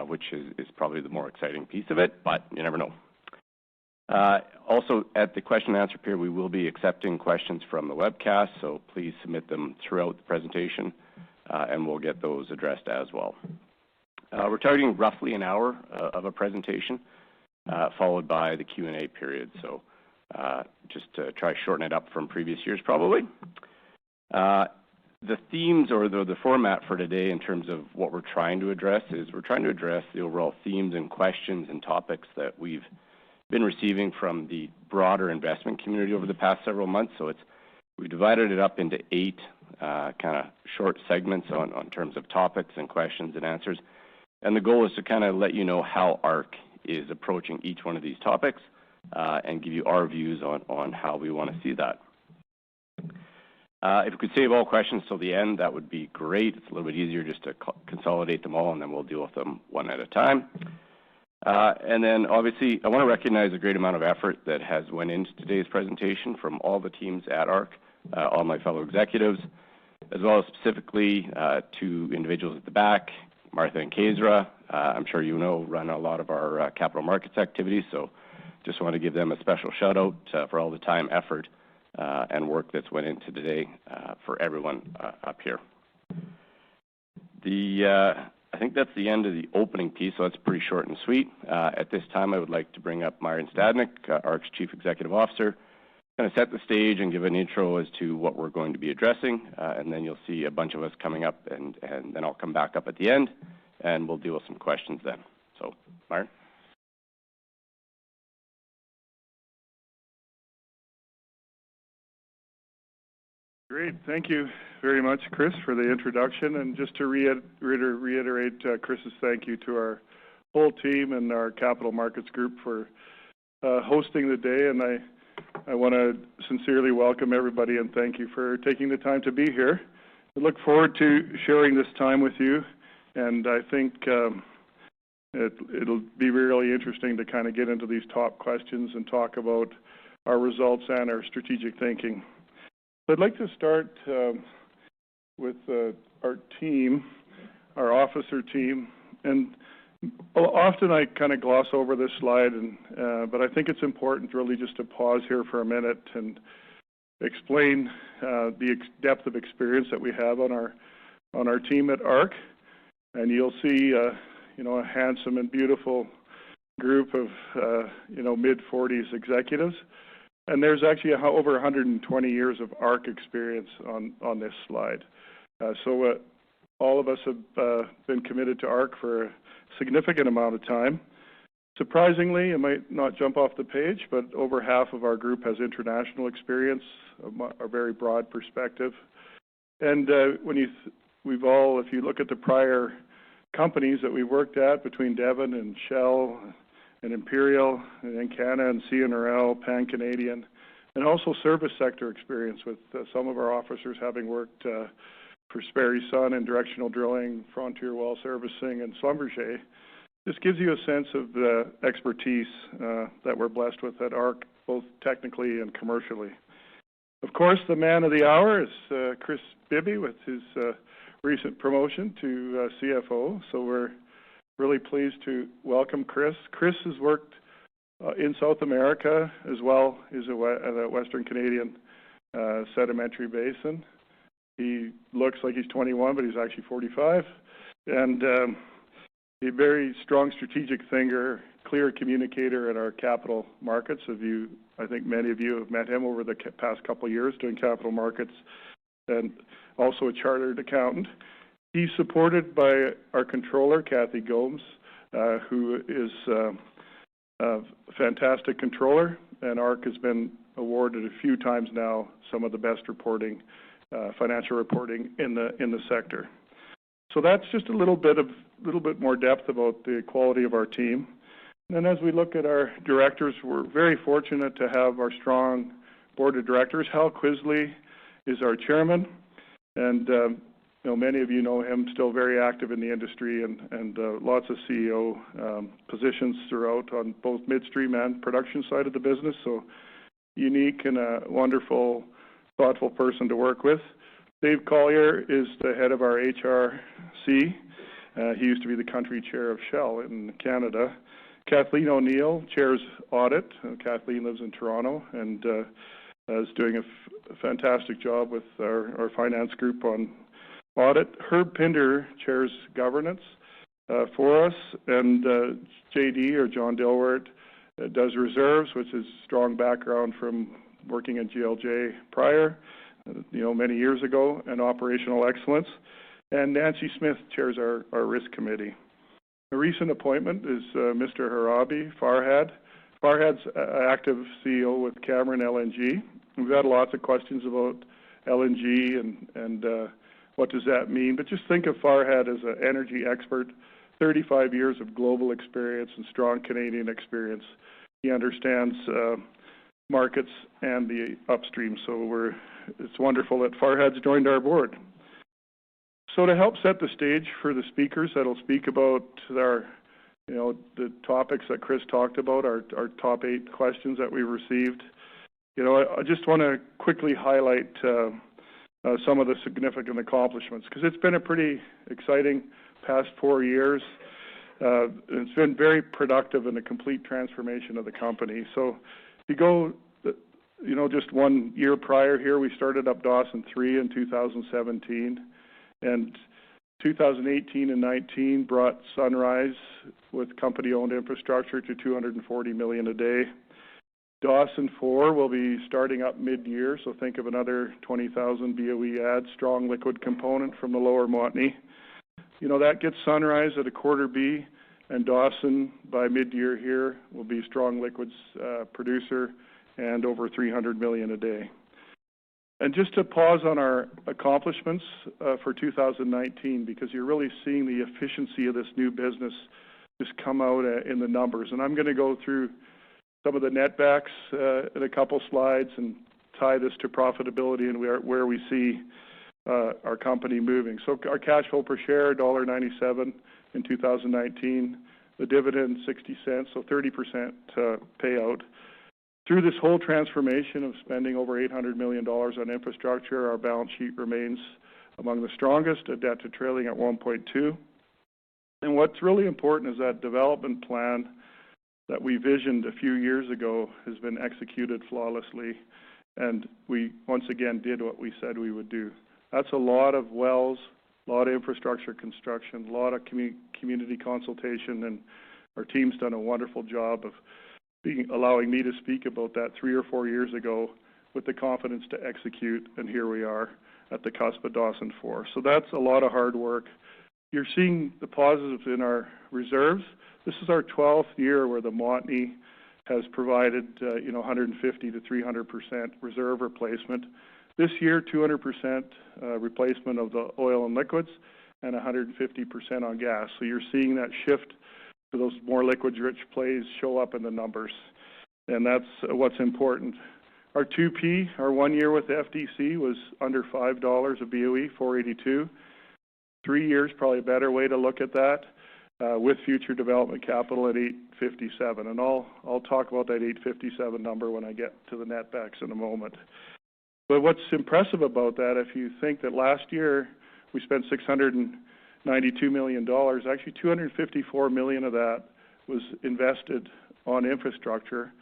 which is probably the more exciting piece of it, but you never know. Also, at the question and answer period, we will be accepting questions from the webcast, so please submit them throughout the presentation, and we'll get those addressed as well. We're targeting roughly an hour of a presentation, followed by the Q&A period, so just to try to shorten it up from previous years probably. The themes or the format for today in terms of what we're trying to address is we're trying to address the overall themes and questions and topics that we've been receiving from the broader investment community over the past several months. So we divided it up into 8 kind of short segments on terms of topics and questions and answers. And the goal is to kind of let you know how ARC is approaching each one of these topics and give you our views on how we want to see that. If we could save all questions till the end, that would be great. It's a little bit easier just to consolidate them all, and then we'll deal with them one at a time. And then, obviously, I want to recognize the great amount of effort that has went into today's presentation from all the teams at ARC, all my fellow executives, as well as specifically to individuals at the back, Martha and Kezra. I'm sure you know, run a lot of our capital markets activities, so just want to give them a special shout out for all the time, effort, and work that's went into today for everyone up here. I think that's the end of the opening piece, so that's pretty short and sweet. At this time, I would like to bring up Myron Stadnyk, ARC's Chief Executive Officer, kind of set the stage and give an intro as to what we're going to be addressing, and then you'll see a bunch of us coming up, and then I'll come back up at the end, and we'll deal with some questions then. So, Myron. Great. Thank you very much, Chris, for the introduction. And just to reiterate Chris's thank you to our whole team and our capital markets group for hosting the day. And I want to sincerely welcome everybody and thank you for taking the time to be here. I look forward to sharing this time with you. And I think it'll be really interesting to kind of get into these top questions and talk about our results and our strategic thinking. I'd like to start with our team, our officer team, and often I kind of gloss over this slide, but I think it's important really just to pause here for a minute and explain the depth of experience that we have on our team at ARC. And you'll see, a handsome and beautiful group of, mid-40s executives. And there's actually over 120 years of ARC experience on this slide. So all of us have been committed to ARC for a significant amount of time. Surprisingly, it might not jump off the page, but over half of our group has international experience, a very broad perspective. And if you look at the prior companies that we worked at between Devon and Shell and Imperial, and Encana and CNRL, Pan-Canadian, and also service sector experience with some of our officers having worked for Sperry Sun and directional drilling, Frontier Well Servicing, and Schlumberger. This gives you a sense of the expertise that we're blessed with at ARC, both technically and commercially. Of course, the man of the hour is Chris Bibby with his recent promotion to CFO, so we're really pleased to welcome Chris. Chris has worked in South America as well as the Western Canadian Sedimentary Basin. He looks like he's 21, but he's actually 45. And a very strong strategic thinker, clear communicator in our capital markets. I think many of you have met him over the past couple of years doing capital markets, and also a chartered accountant. He's supported by our controller, Kathy Gomes, who is a fantastic controller, and ARC has been awarded a few times now some of the best reporting, financial reporting in the sector. So that's just a little bit more depth about the quality of our team. And then as we look at our directors, we're very fortunate to have our strong board of directors. Hal Quisley is our chairman, and many of you know him, still very active in the industry and lots of CEO positions throughout on both midstream and production side of the business. So unique and a wonderful, thoughtful person to work with. Dave Collier is the head of our HRC, He used to be the country chair of Shell in Canada. Kathleen O'Neill chairs audit. Kathleen lives in Toronto and is doing a fantastic job with our finance group on audit. Herb Pinder chairs governance for us, and JD, or John Dilworth, does reserves, which is strong background from working at GLJ prior, many years ago, and operational excellence. And Nancy Smith chairs our risk committee. A recent appointment is Mr. Harabi Farhad. Farhad's active CEO with Cameron LNG. We've had lots of questions about LNG and what does that mean, but just think of Farhad as an energy expert, 35 years of global experience and strong Canadian experience. He understands markets and the upstream, so it's wonderful that Farhad's joined our board. So to help set the stage for the speakers that'll speak about the topics that Chris talked about, our top 8 questions that we received, I just want to quickly highlight some of the significant accomplishments, because it's been a pretty exciting past 4 years. It's been very productive in a complete transformation of the company. So if you go, just 1 year prior here, we started up Dawson 3 in 2017. And 2018 and 19 brought Sunrise with company-owned infrastructure to 240 million a day. Dawson 4 will be starting up mid-year, so think of another 20,000 BOE add, strong liquid component from the lower Montney. That gets Sunrise at a quarter B, and Dawson by mid-year here will be strong liquids producer and over 300 million a day. And just to pause on our accomplishments for 2019, because you're really seeing the efficiency of this new business just come out in the numbers. And I'm going to go through some of the netbacks in a couple slides and tie this to profitability and where we see our company moving. So our cash flow per share, $1.97 in 2019. The dividend, 60 cents, so 30% payout. Through this whole transformation of spending over $800 million on infrastructure, our balance sheet remains among the strongest, a debt to trailing at 1.2. And what's really important is that development plan that we visioned a few years ago has been executed flawlessly, and we once again did what we said we would do. That's a lot of wells, a lot of infrastructure construction, a lot of community consultation, and our team's done a wonderful job of allowing me to speak about that 3 or 4 years ago with the confidence to execute, and here we are at the cusp of Dawson 4. So that's a lot of hard work. You're seeing the positives in our reserves. This is our 12th year where the Montney has provided 150 to 300% reserve replacement. This year, 200% replacement of the oil and liquids and 150% on gas. So you're seeing that shift to those more liquids-rich plays show up in the numbers, and that's what's important. Our 2P, our 1 year with the FDC was under $5 a BOE, 482. 3 years, probably a better way to look at that, with future development capital at 857. And I'll talk about that 857 number when I get to the netbacks in a moment. But what's impressive about that, if you think that last year we spent $692 million, actually $254 million of that was invested on infrastructure.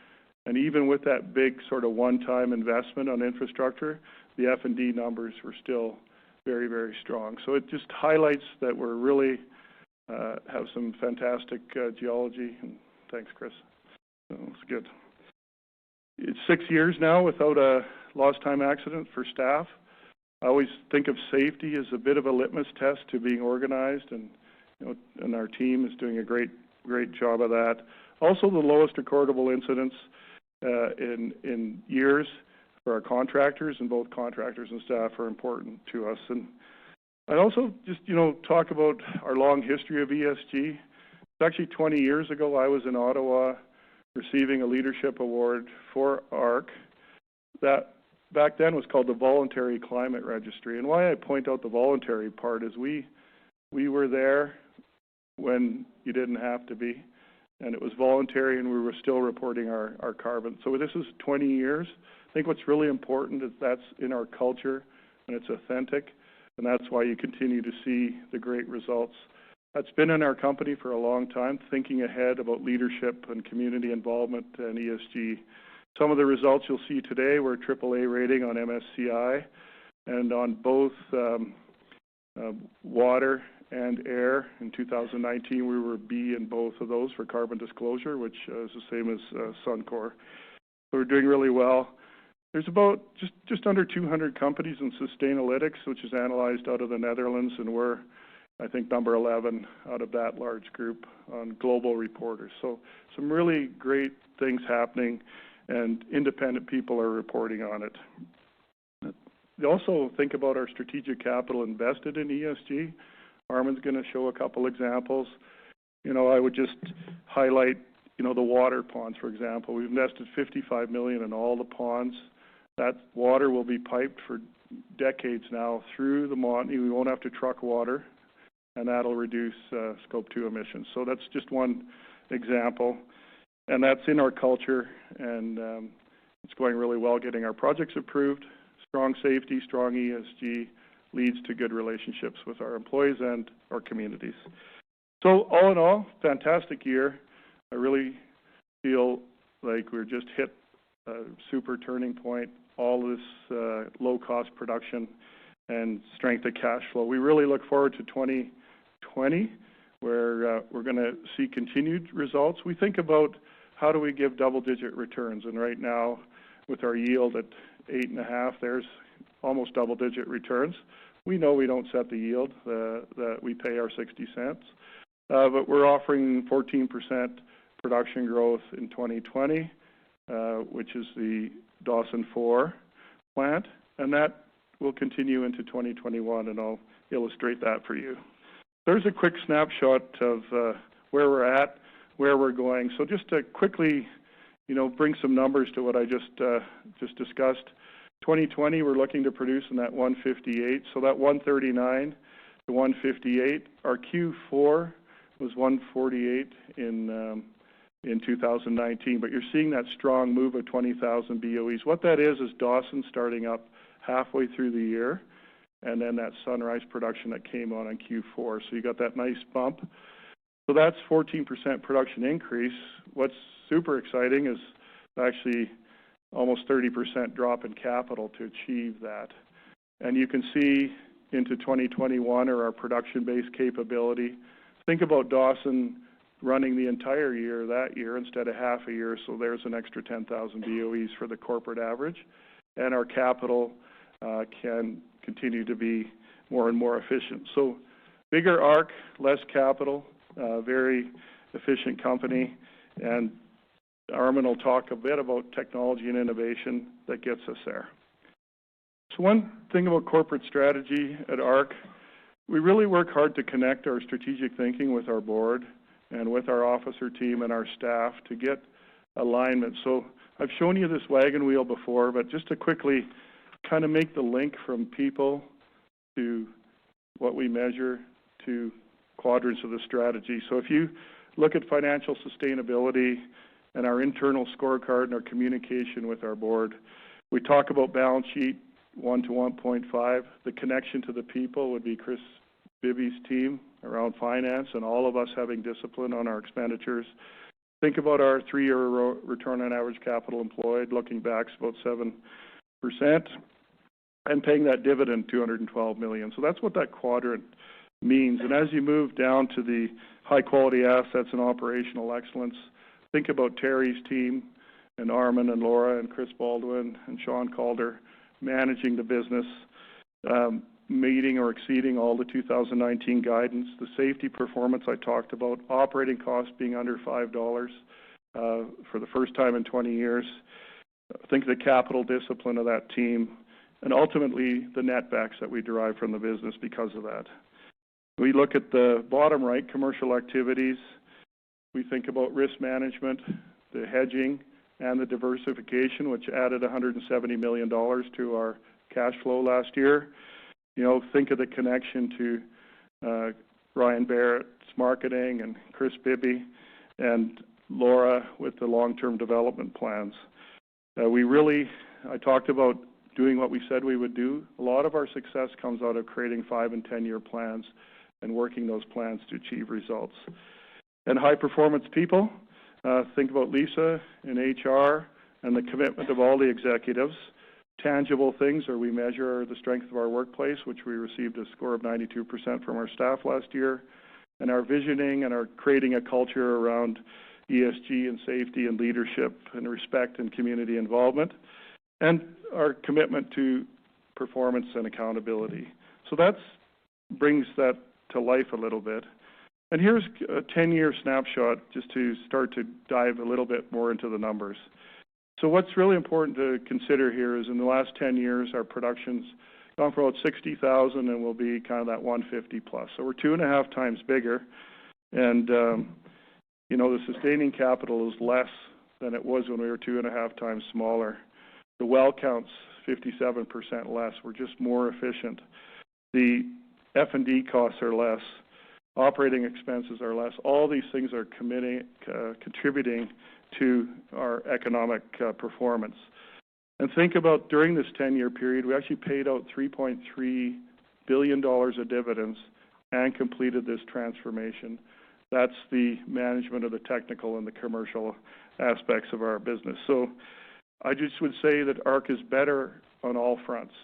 And even with that big sort of one-time investment on infrastructure, the F&D numbers were still very, very strong. So it just highlights that we're really have some fantastic geology. And thanks, Chris. That was good. It's 6 years now without a lost time accident for staff. I always think of safety as a bit of a litmus test to being organized, and our team is doing a great job of that. Also, the lowest recordable incidents in years for our contractors, and both contractors and staff are important to us. And I'd also just talk about our long history of ESG. It's actually 20 years ago I was in Ottawa receiving a leadership award for ARC. That back then was called the Voluntary Climate Registry. And why I point out the voluntary part is we were there when you didn't have to be, and it was voluntary, and we were still reporting our carbon. So this is 20 years. I think what's really important is that's in our culture, and it's authentic, and that's why you continue to see the great results That's been in our company for a long time, thinking ahead about leadership and community involvement and ESG. Some of the results you'll see today were AAA rating on MSCI, and on both water and air. In 2019, we were B in both of those for carbon disclosure, which is the same as Suncor. So we're doing really well. There's about just under 200 companies in Sustainalytics, which is analyzed out of the Netherlands, and we're, I think, number 11 out of that large group on global reporters. So some really great things happening, and independent people are reporting on it. You also think about our strategic capital invested in ESG. Armin's going to show a couple examples. I would just highlight, the water ponds, for example. We've invested $55 million in all the ponds. That water will be piped for decades now through the Montney. We won't have to truck water, and that'll reduce Scope 2 emissions. So that's just one example, and that's in our culture, and it's going really well getting our projects approved. Strong safety, strong ESG leads to good relationships with our employees and our communities. So all in all, fantastic year. I really feel like we're just hit a super turning point. All this low-cost production and strength of cash flow. We really look forward to 2020, where we're going to see continued results. We think about how do we give double-digit returns, and right now, with our yield at 8.5, there's almost double-digit returns. We know we don't set the yield that we pay our 60 cents, but we're offering 14% production growth in 2020, which is the Dawson 4 plant, and that will continue into 2021, and I'll illustrate that for you. There's a quick snapshot of where we're at, where we're going. So just to quickly, bring some numbers to what I just discussed. 2020, we're looking to produce in that 158. So that 139 to 158. Our Q4 was 148 in 2019, but you're seeing that strong move of 20,000 BOEs. What that is Dawson starting up halfway through the year, and then that Sunrise production that came on in Q4. So you got that nice bump. So that's 14% production increase. What's super exciting is actually almost 30% drop in capital to achieve that. And you can see into 2021, or our production-based capability. Think about Dawson running the entire year that year instead of half a year, so there's an extra 10,000 BOEs for the corporate average. And our capital can continue to be more and more efficient. So bigger arc, less capital, very efficient company, and Armin will talk a bit about technology and innovation that gets us there. So one thing about corporate strategy at ARC, we really work hard to connect our strategic thinking with our board and with our officer team and our staff to get alignment. So I've shown you this wagon wheel before, but just to quickly kind of make the link from people to what we measure to quadrants of the strategy. So if you look at financial sustainability and our internal scorecard and our communication with our board, we talk about balance sheet 1 to 1.5. The connection to the people would be Chris Bibby's team around finance and all of us having discipline on our expenditures. Think about our 3-year return on average capital employed, looking back, it's about 7%, and paying that dividend, $212 million. So that's what that quadrant means. And as you move down to the high-quality assets and operational excellence, think about Terry's team and Armin and Laura and Chris Baldwin and Sean Calder managing the business, meeting or exceeding all the 2019 guidance, the safety performance I talked about, operating costs being under $5 for the first time in 20 years. Think the capital discipline of that team, and ultimately the netbacks that we derive from the business because of that. We look at the bottom right, commercial activities. We think about risk management, the hedging, and the diversification, which added $170 million to our cash flow last year. Think of the connection to Ryan Barrett's marketing and Chris Bibby and Laura with the long-term development plans. I talked about doing what we said we would do. A lot of our success comes out of creating 5- and 10-year plans and working those plans to achieve results. And high-performance people, think about Lisa in HR and the commitment of all the executives. Tangible things, or we measure the strength of our workplace, which we received a score of 92% from our staff last year, and our visioning and our creating a culture around ESG and safety and leadership and respect and community involvement, and our commitment to performance and accountability. So that brings that to life a little bit. And here's a 10-year snapshot just to start to dive a little bit more into the numbers. So what's really important to consider here is in the last 10 years, our production's gone from about 60,000 and will be kind of that 150 plus. So we're 2.5 times bigger. And, you know, the sustaining capital is less than it was when we were 2.5 times smaller. The well count's 57% less. We're just more efficient. The F&D costs are less. Operating expenses are less. All these things are contributing to our economic performance. And think about during this 10-year period, we actually paid out $3.3 billion of dividends and completed this transformation. That's the management of the technical and the commercial aspects of our business. So I just would say that ARC is better on all fronts.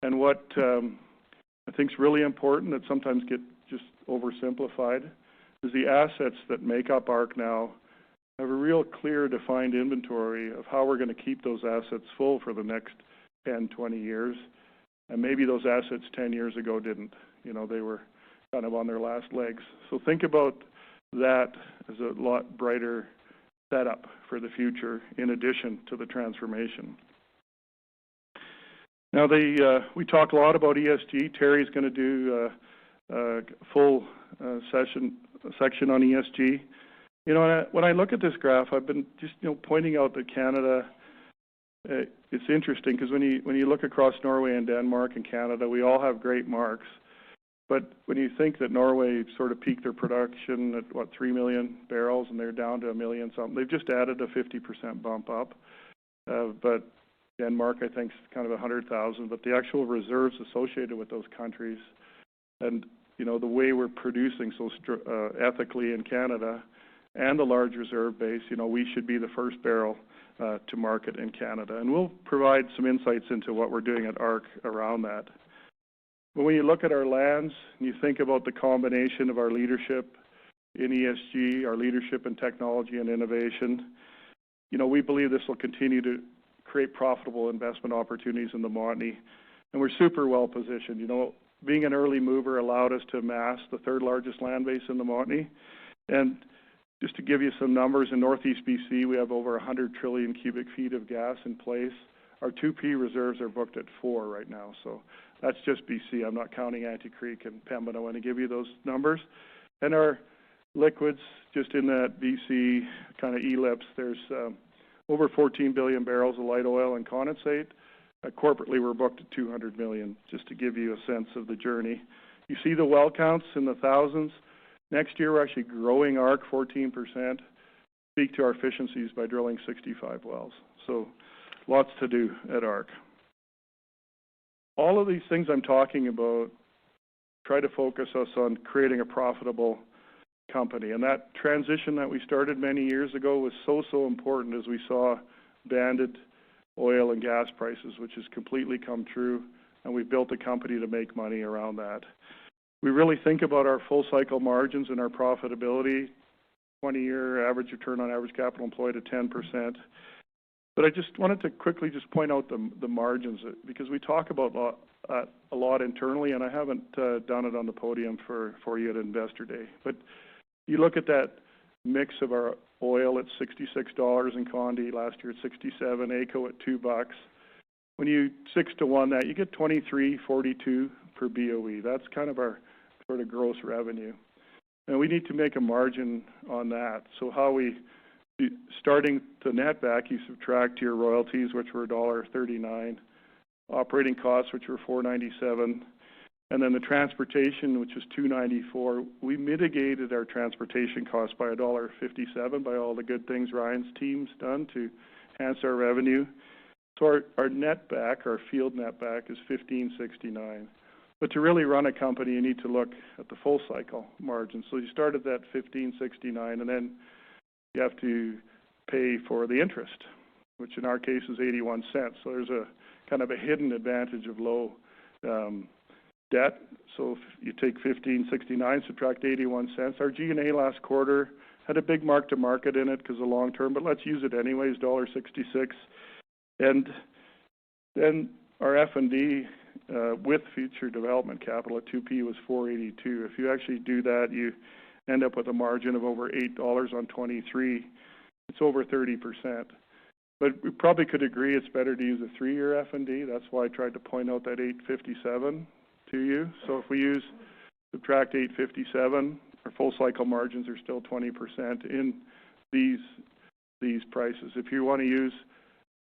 And what I think is really important that sometimes get just oversimplified is the assets that make up ARC now have a real clear defined inventory of how we're going to keep those assets full for the next 10, 20 years. And maybe those assets 10 years ago didn't. You know, they were kind of on their last legs. So think about that as a lot brighter setup for the future in addition to the transformation. Now, we talk a lot about ESG. Terry's going to do a full section on ESG. You know, when I look at this graph, I've been just, you know, pointing out that Canada, it's interesting because when you look across Norway and Denmark and Canada, we all have great marks. But when you think that Norway sort of peaked their production at, 3 million barrels, and they're down to 1 million something, they've just added a 50% bump up. But Denmark, I think, is kind of 100,000. But the actual reserves associated with those countries and, you know, the way we're producing so ethically in Canada and the large reserve base, you know, we should be the first barrel to market in Canada. And we'll provide some insights into what we're doing at ARC around that. But when you look at our lands and you think about the combination of our leadership in ESG, our leadership in technology and innovation, you know, we believe this will continue to create profitable investment opportunities in the Montney. And we're super well positioned. You know, being an early mover allowed us to amass the third largest land base in the Montney. And just to give you some numbers, in Northeast BC, we have over 100 trillion cubic feet of gas in place. Our 2P reserves are booked at 4 right now. So that's just BC. I'm not counting Ante Creek and Pembina when I give you those numbers. And our liquids, just in that BC kind of ellipse, there's over 14 billion barrels of light oil and condensate. Corporately, we're booked at 200 million, just to give you a sense of the journey. You see the well counts in the thousands. Next year, we're actually growing ARC 14%. Speak to our efficiencies by drilling 65 wells. So lots to do at ARC. All of these things I'm talking about try to focus us on creating a profitable company. And that transition that we started many years ago was so important as we saw banded oil and gas prices, which has completely come true. And we've built a company to make money around that. We really think about our full cycle margins and our profitability, 20-year average return on average capital employed at 10%. But I just wanted to quickly just point out the margins, because we talk about a lot internally, and I haven't done it on the podium for you at Investor Day. But you look at that mix of our oil at $66 in Condi, last year at $67, AECO at $2. When you 6-to-1 that, you get $23.42 per BOE. That's kind of our sort of gross revenue. And we need to make a margin on that. So how we, starting to net back, you subtract your royalties, which were $1.39, operating costs, which were $4.97, and then the transportation, which is $2.94. We mitigated our transportation costs by $1.57 by all the good things Ryan's team's done to enhance our revenue. So our net back, our field net back, is $15.69. But to really run a company, you need to look at the full cycle margin. So you start at that $15.69, and then you have to pay for the interest, which in our case is 81 cents. So there's a kind of a hidden advantage of low debt. So if you take $15.69, subtract 81 cents. Our G&A last quarter had a big mark-to-market in it because of long term, but let's use it anyways, $1.66. And then our F&D with future development capital at 2P was $4.82. If you actually do that, you end up with a margin of over $8 on 23. It's over 30%. But we probably could agree it's better to use a 3-year F&D. That's why I tried to point out that 857 to you. So if we subtract 857, our full cycle margins are still 20% in these prices. If you want to use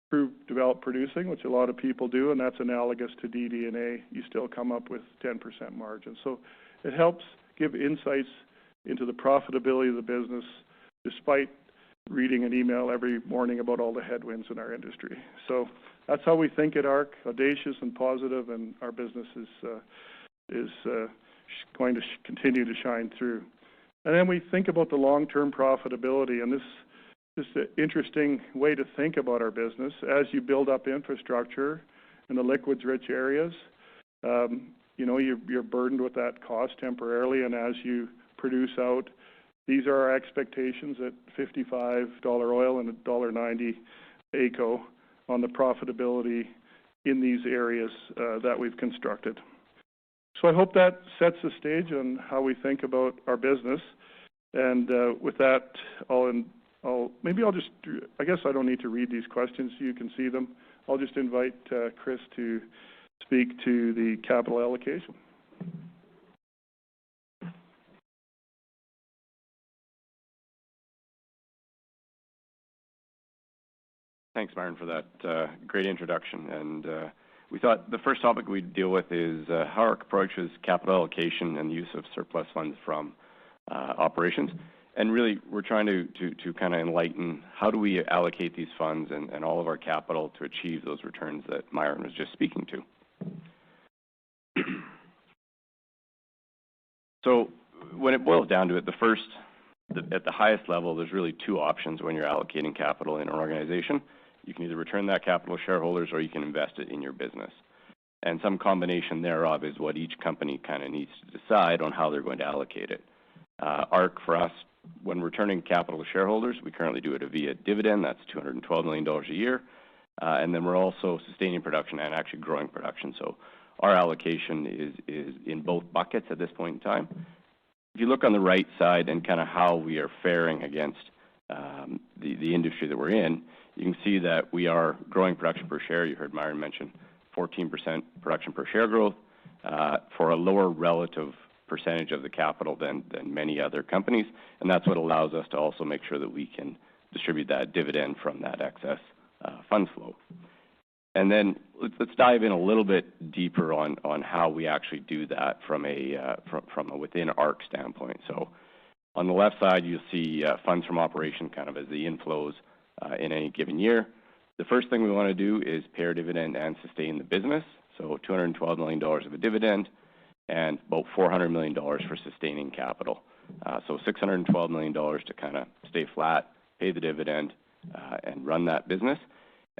proved developed producing, which a lot of people do, and that's analogous to DD&A, you still come up with 10% margin. So it helps give insights into the profitability of the business despite reading an email every morning about all the headwinds in our industry. So that's how we think at ARC, audacious and positive, and our business is going to continue to shine through. And then we think about the long-term profitability, and this is an interesting way to think about our business. As you build up infrastructure in the liquids-rich areas, you're burdened with that cost temporarily, and as you produce out, these are our expectations at $55 oil and $1.90 AECO on the profitability in these areas that we've constructed. So I hope that sets the stage on how we think about our business. And with that, I guess I don't need to read these questions. You can see them. I'll just invite Chris to speak to the capital allocation. Thanks, Myron, for that great introduction. And we thought the first topic we'd deal with is how ARC approaches capital allocation and the use of surplus funds from operations. And really, we're trying to kind of enlighten how do we allocate these funds and all of our capital to achieve those returns that Myron was just speaking to. So when it boils down to it, at the highest level, there's really two options when you're allocating capital in an organization. You can either return that capital to shareholders or you can invest it in your business. And some combination thereof is what each company kind of needs to decide on how they're going to allocate it. ARC, for us, when returning capital to shareholders, we currently do it via dividend. That's $212 million a year. And then we're also sustaining production and actually growing production. So our allocation is in both buckets at this point in time. If you look on the right side and kind of how we are faring against the industry that we're in, you can see that we are growing production per share. You heard Myron mention 14% production per share growth for a lower relative percentage of the capital than many other companies. And that's what allows us to also make sure that we can distribute that dividend from that excess funds flow. And then let's dive in a little bit deeper on how we actually do that from a within ARC standpoint. So on the left side, you'll see funds from operation kind of as the inflows in any given year. The first thing we want to do is pay our dividend and sustain the business. So $212 million of a dividend and about $400 million for sustaining capital. So $612 million to kind of stay flat, pay the dividend, and run that business.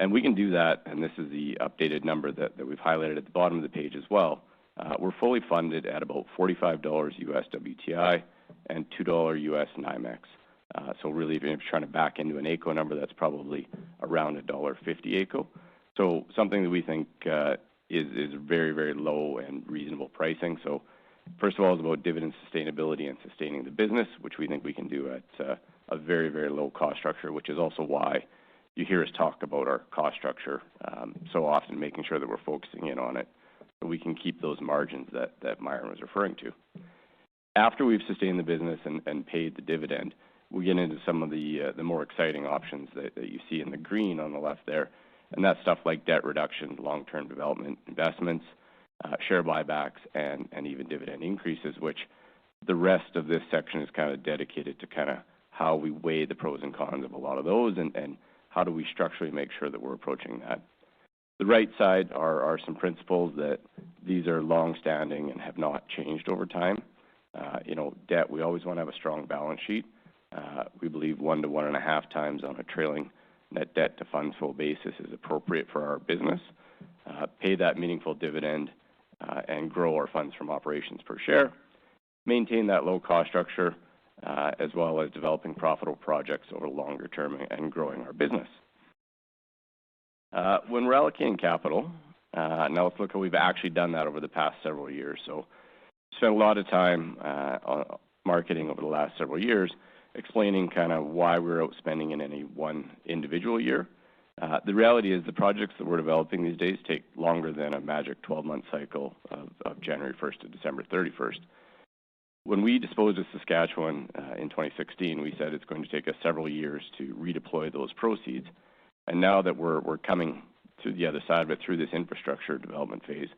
And we can do that, and this is the updated number that we've highlighted at the bottom of the page as well. We're fully funded at about $45 US WTI and $2 US NYMEX. So really, if you're trying to back into an AECO number, that's probably around $1.50 AECO. So something that we think is very, very low and reasonable pricing. So first of all, it's about dividend sustainability and sustaining the business, which we think we can do at a very, very low cost structure, which is also why you hear us talk about our cost structure so often, making sure that we're focusing in on it so we can keep those margins that Myron was referring to. After we've sustained the business and paid the dividend, we get into some of the more exciting options that you see in the green on the left there, and that's stuff like debt reduction, long-term development investments, share buybacks, and even dividend increases, which the rest of this section is kind of dedicated to kind of how we weigh the pros and cons of a lot of those and how do we structurally make sure that we're approaching that. The right side are some principles that these are long-standing and have not changed over time. Debt, we always want to have a strong balance sheet. We believe 1 to 1.5 times on a trailing net debt to funds flow basis is appropriate for our business. Pay that meaningful dividend and grow our funds from operations per share. Maintain that low cost structure as well as developing profitable projects over the longer term and growing our business. When we're allocating capital, now let's look how we've actually done that over the past several years. So spent a lot of time on marketing over the last several years, explaining kind of why we're outspending in any one individual year. The reality is the projects that we're developing these days take longer than a magic 12-month cycle of January 1st to December 31st. When we disposed of Saskatchewan in 2016, we said it's going to take us several years to redeploy those proceeds. And now that we're coming to the other side of it through this infrastructure development phase,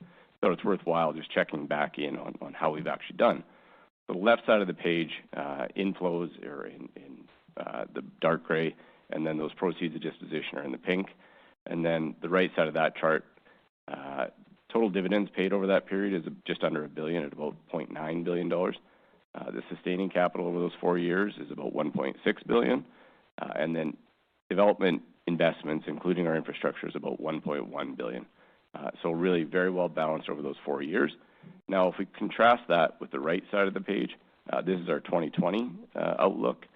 so it's worthwhile just checking back in on how we've actually done. The left side of the page, inflows are in the dark gray, and then those proceeds of disposition are in the pink. And then the right side of that chart, total dividends paid over that period is just under $1 billion at about $0.9 billion. The sustaining capital over those 4 years is about $1.6 billion. And then development investments, including our infrastructure, is about $1.1 billion. So really very well balanced over those 4 years. Now, if we contrast that with the right side of the page, this is our 2020 outlook,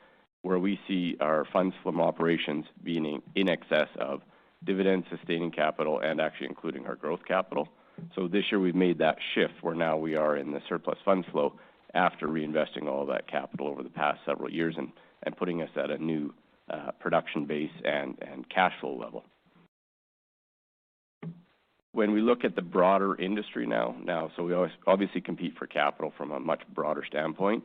where we see our funds from operations being in excess of dividend, sustaining capital, and actually including our growth capital. So this year we've made that shift where now we are in the surplus funds flow after reinvesting all of that capital over the past several years and putting us at a new production base and cash flow level. When we look at the broader industry now, so we obviously compete for capital from a much broader standpoint.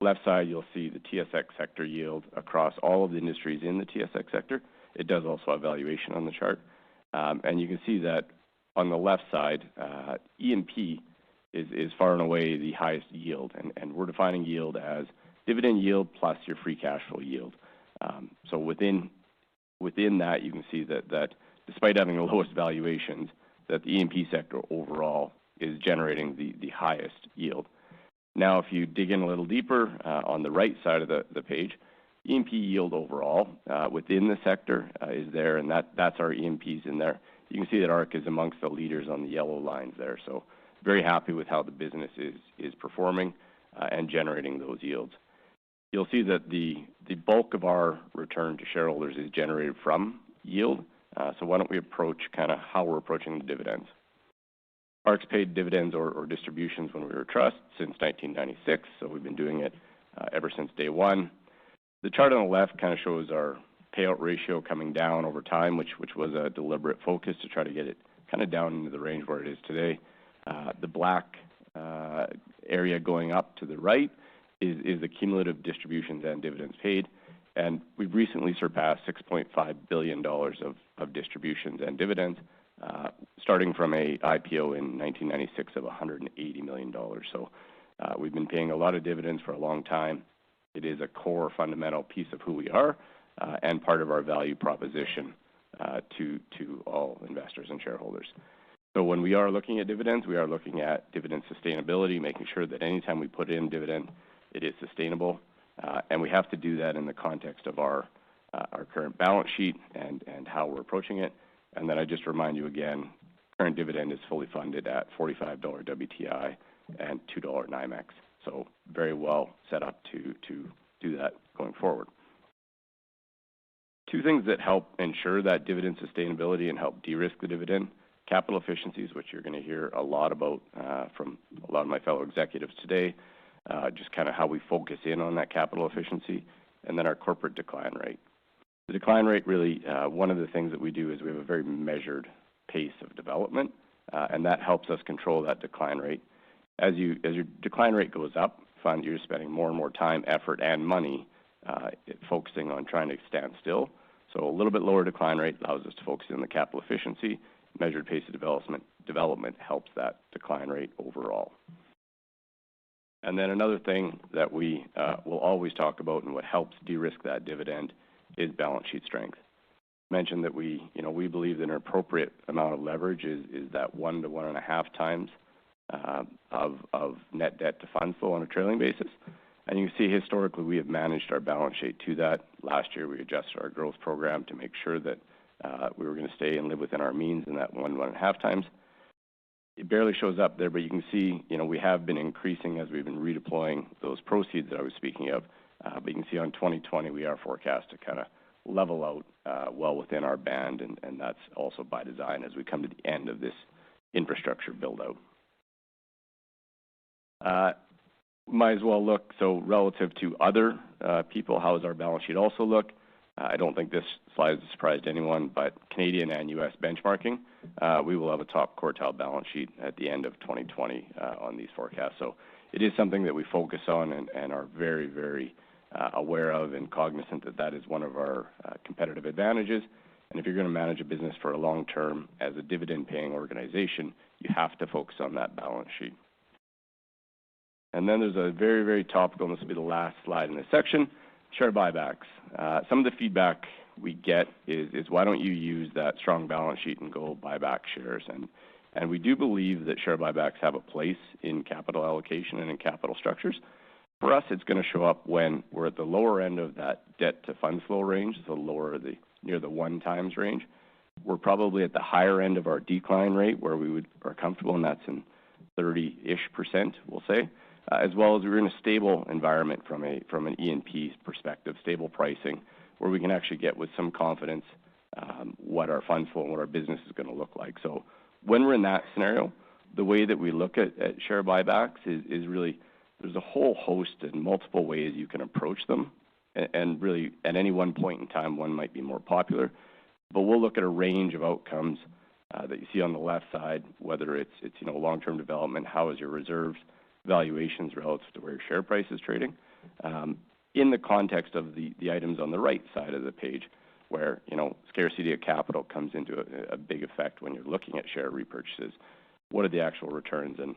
Left side, you'll see the TSX sector yield across all of the industries in the TSX sector. It does also have valuation on the chart. And you can see that on the left side, E&P is far and away the highest yield. And we're defining yield as dividend yield plus your free cash flow yield. So within that, you can see that despite having the lowest valuations, that the E&P sector overall is generating the highest yield. Now, if you dig in a little deeper on the right side of the page, E&P yield overall within the sector is there, and that's our E&Ps in there. You can see that ARC is amongst the leaders on the yellow lines there. So very happy with how the business is performing and generating those yields. You'll see that the bulk of our return to shareholders is generated from yield. So why don't we approach kind of how we're approaching the dividends. ARC's paid dividends or distributions when we were a trust since 1996, so we've been doing it ever since day one. The chart on the left kind of shows our payout ratio coming down over time, which was a deliberate focus to try to get it kind of down into the range where it is today. The black area going up to the right is the cumulative distributions and dividends paid. And we've recently surpassed $6.5 billion of distributions and dividends, starting from a IPO in 1996 of $180 million. So we've been paying a lot of dividends for a long time. It is a core fundamental piece of who we are and part of our value proposition to all investors and shareholders. So when we are looking at dividends, we are looking at dividend sustainability, making sure that anytime we put in dividend, it is sustainable. And we have to do that in the context of our current balance sheet and how we're approaching it. And then I just remind you again, current dividend is fully funded at $45 WTI and $2 NYMEX. So very well set up to do that going forward. Two things that help ensure that dividend sustainability and help de-risk the dividend: capital efficiencies, which you're going to hear a lot about from a lot of my fellow executives today, just kind of how we focus in on that capital efficiency, and then our corporate decline rate. The decline rate really, one of the things that we do is we have a very measured pace of development, and that helps us control that decline rate. As your decline rate goes up, find you're spending more and more time, effort, and money focusing on trying to stand still. So a little bit lower decline rate allows us to focus on the capital efficiency. Measured pace of development helps that decline rate overall. And then another thing that we will always talk about and what helps de-risk that dividend is balance sheet strength. mentioned that we believe that an appropriate amount of leverage is that 1 to 1.5 times of net debt to funds flow on a trailing basis. And you can see historically we have managed our balance sheet to that. Last year we adjusted our growth program to make sure that we were going to stay and live within our means in that 1 to 1.5 times. It barely shows up there, but you can see, we have been increasing as we've been redeploying those proceeds that I was speaking of. But you can see on 2020 we are forecast to kind of level out well within our band, and that's also by design as we come to the end of this infrastructure build out. Might as well look, so relative to other people, how does our balance sheet also look? I don't think this slide is a surprise to anyone, but Canadian and U.S. benchmarking, we will have a top quartile balance sheet at the end of 2020 on these forecasts. So it is something that we focus on and are very, very aware of and cognizant that that is one of our competitive advantages. And if you're going to manage a business for a long term as a dividend-paying organization, you have to focus on that balance sheet. And then there's a very, very topical, and this will be the last slide in this section, share buybacks. Some of the feedback we get is why don't you use that strong balance sheet and go buy back shares? And we do believe that share buybacks have a place in capital allocation and in capital structures. For us, it's going to show up when we're at the lower end of that debt to funds flow range, so near the 1 times range. We're probably at the higher end of our decline rate where we are comfortable, and that's in 30-ish%, we'll say. As well as we're in a stable environment from an E&P perspective, stable pricing, where we can actually get with some confidence what our funds flow and what our business is going to look like. So when we're in that scenario, the way that we look at share buybacks is really, there's a whole host and multiple ways you can approach them. And really, at any one point in time, one might be more popular. But we'll look at a range of outcomes that you see on the left side, whether it's long-term development, how is your reserves, valuations relative to where your share price is trading, in the context of the items on the right side of the page, where scarcity of capital comes into a big effect when you're looking at share repurchases. What are the actual returns? And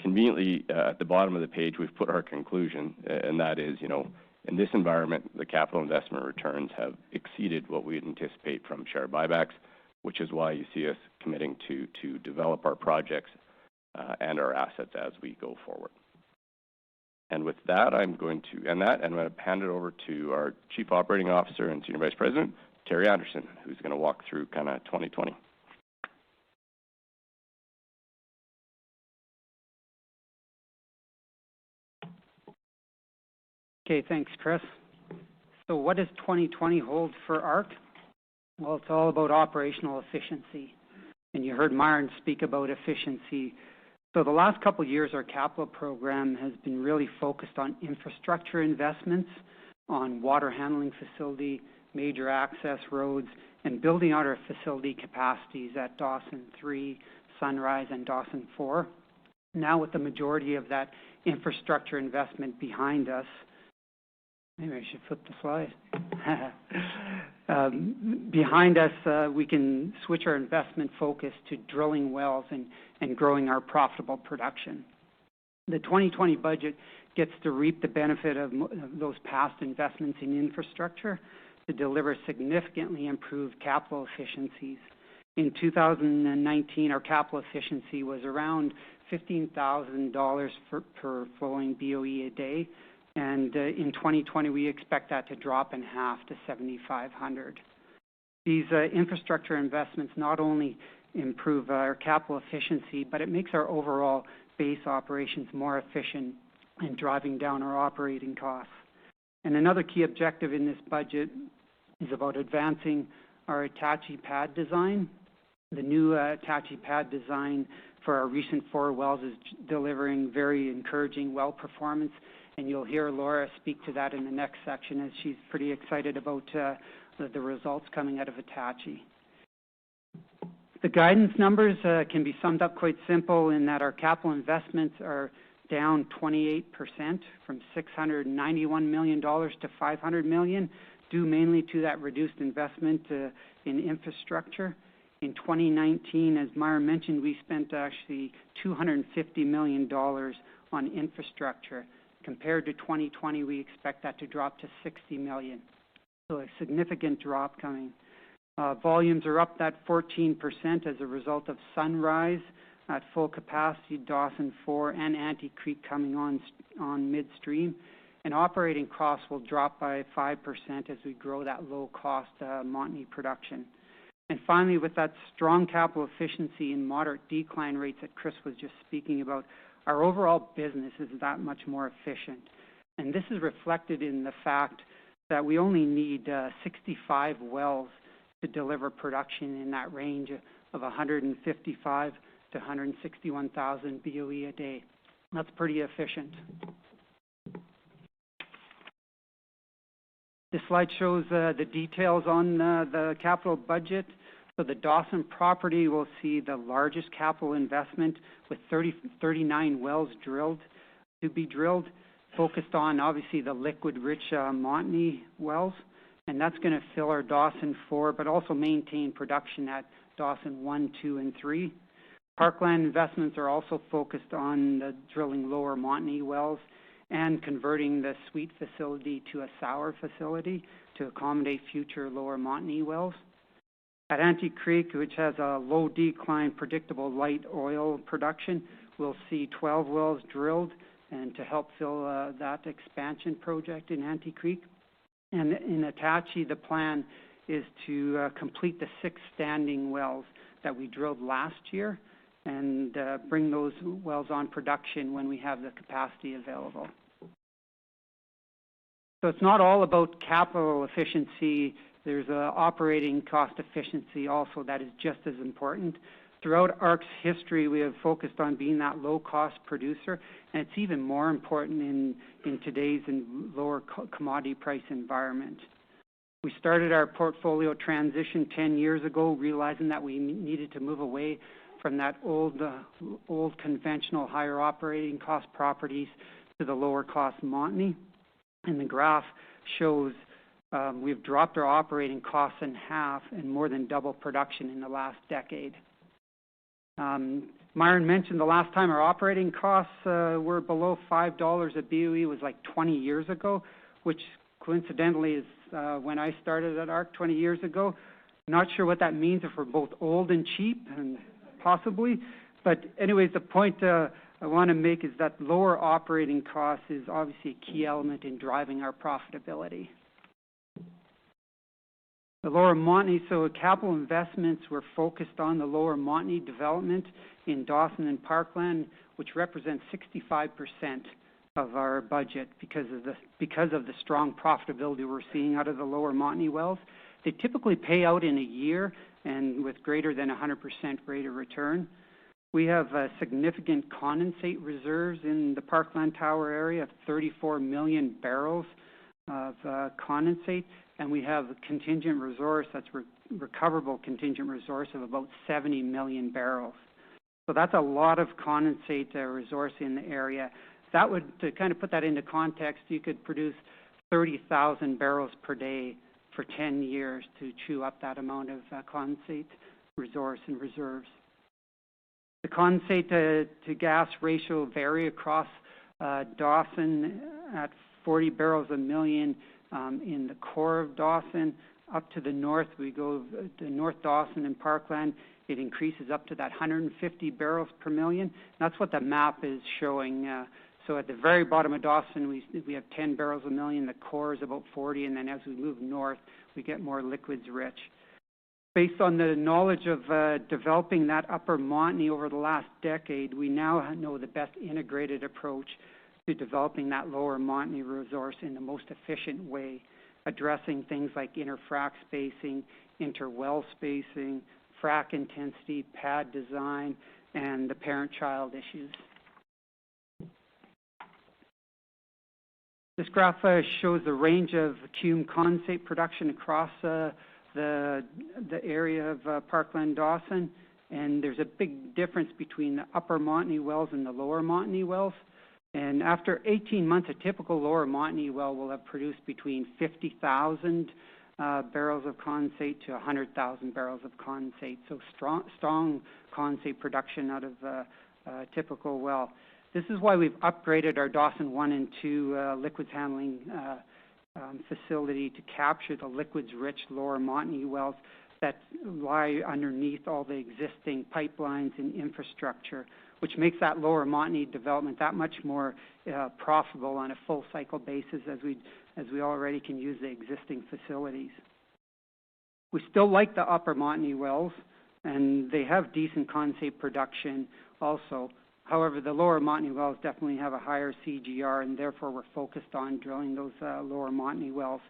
conveniently, at the bottom of the page, we've put our conclusion, and that is, in this environment, the capital investment returns have exceeded what we'd anticipate from share buybacks, which is why you see us committing to develop our projects and our assets as we go forward. And with that, I'm going to end that, and I'm going to hand it over to our Chief Operating Officer and Senior Vice President, Terry Anderson, who's going to walk through kind of 2020. Okay, thanks, Chris. So what does 2020 hold for ARC? Well, it's all about operational efficiency. And you heard Myron speak about efficiency. So the last couple of years, our capital program has been really focused on infrastructure investments, on water handling facility, major access roads, and building out our facility capacities at Dawson 3, Sunrise, and Dawson 4. Now with the majority of that infrastructure investment behind us, maybe I should flip the slide. Behind us, we can switch our investment focus to drilling wells and growing our profitable production. The 2020 budget gets to reap the benefit of those past investments in infrastructure to deliver significantly improved capital efficiencies. In 2019, our capital efficiency was around $15,000 per flowing BOE a day. And in 2020, we expect that to drop in half to $7,500. These infrastructure investments not only improve our capital efficiency, but it makes our overall base operations more efficient in driving down our operating costs. And another key objective in this budget is about advancing our Attachie pad design. The new Attachie pad design for our recent 4 wells is delivering very encouraging well performance. And you'll hear Laura speak to that in the next section, as she's pretty excited about the results coming out of Attachie. The guidance numbers can be summed up quite simple in that our capital investments are down 28% from $691 million to $500 million, due mainly to that reduced investment in infrastructure. In 2019, as Myron mentioned, we spent actually $250 million on infrastructure. Compared to 2020, we expect that to drop to $60 million. So a significant drop coming. Volumes are up that 14% as a result of Sunrise at full capacity, Dawson 4 and Ante Creek coming on midstream. And operating costs will drop by 5% as we grow that low-cost Montney production. And finally, with that strong capital efficiency and moderate decline rates that Chris was just speaking about, our overall business is that much more efficient. And this is reflected in the fact that we only need 65 wells to deliver production in that range of 155 to 161,000 BOE a day. That's pretty efficient. This slide shows the details on the capital budget. So the Dawson property will see the largest capital investment with 39 wells to be drilled, focused on obviously the liquid-rich Montney wells. And that's going to fill our Dawson 4, but also maintain production at Dawson 1, 2, and 3. Parkland investments are also focused on the drilling lower Montney wells and converting the Sweet facility to a sour facility to accommodate future lower Montney wells. At Ante Creek, which has a low decline, predictable light oil production, we'll see 12 wells drilled and to help fill that expansion project in Ante Creek. And in Attachie, the plan is to complete the 6 standing wells that we drilled last year and bring those wells on production when we have the capacity available. So it's not all about capital efficiency. There's operating cost efficiency also that is just as important. Throughout ARC's history, we have focused on being that low-cost producer, and it's even more important in today's lower commodity price environment. We started our portfolio transition 10 years ago, realizing that we needed to move away from that old conventional higher operating cost properties to the lower cost Montney. And the graph shows we've dropped our operating costs in half and more than double production in the last decade. Myron mentioned the last time our operating costs were below $5 a BOE was like 20 years ago, which coincidentally is when I started at ARC 20 years ago. Not sure what that means, if we're both old and cheap, and possibly. But anyways, the point I want to make is that lower operating costs is obviously a key element in driving our profitability. The lower Montney, so capital investments were focused on the lower Montney development in Dawson and Parkland, which represents 65% of our budget because of the strong profitability we're seeing out of the lower Montney wells. They typically pay out in a year and with greater than 100% rate of return. We have significant condensate reserves in the Parkland Tower area of 34 million barrels of condensate, and we have a contingent resource, that's recoverable contingent resource of about 70 million barrels. So that's a lot of condensate resource in the area. That would, to kind of put that into context, you could produce 30,000 barrels per day for 10 years to chew up that amount of condensate resource and reserves. The condensate to gas ratio vary across Dawson at 40 barrels a million in the core of Dawson. Up to the north, we go to North Dawson and Parkland, it increases up to that 150 barrels per million. That's what the map is showing. So at the very bottom of Dawson, we have 10 barrels a million. The core is about 40, and then as we move north, we get more liquids rich. Based on the knowledge of developing that upper Montney over the last decade, we now know the best integrated approach to developing that lower Montney resource in the most efficient way, addressing things like inter-frac spacing, inter-well spacing, frac intensity, pad design, and the parent-child issues. This graph shows the range of cum condensate production across the area of Parkland Dawson, and there's a big difference between the upper Montney wells and the lower Montney wells. And after 18 months, a typical lower Montney well will have produced between 50,000 barrels of condensate to 100,000 barrels of condensate. So strong condensate production out of a typical well. This is why we've upgraded our Dawson 1 and 2 liquids handling facility to capture the liquids-rich lower Montney wells that lie underneath all the existing pipelines and infrastructure, which makes that Lower Montney development that much more profitable on a full cycle basis as we already can use the existing facilities. We still like the Upper Montney wells, and they have decent condensate production also. However, the Lower Montney wells definitely have a higher CGR, and therefore we're focused on drilling those Lower Montney wells.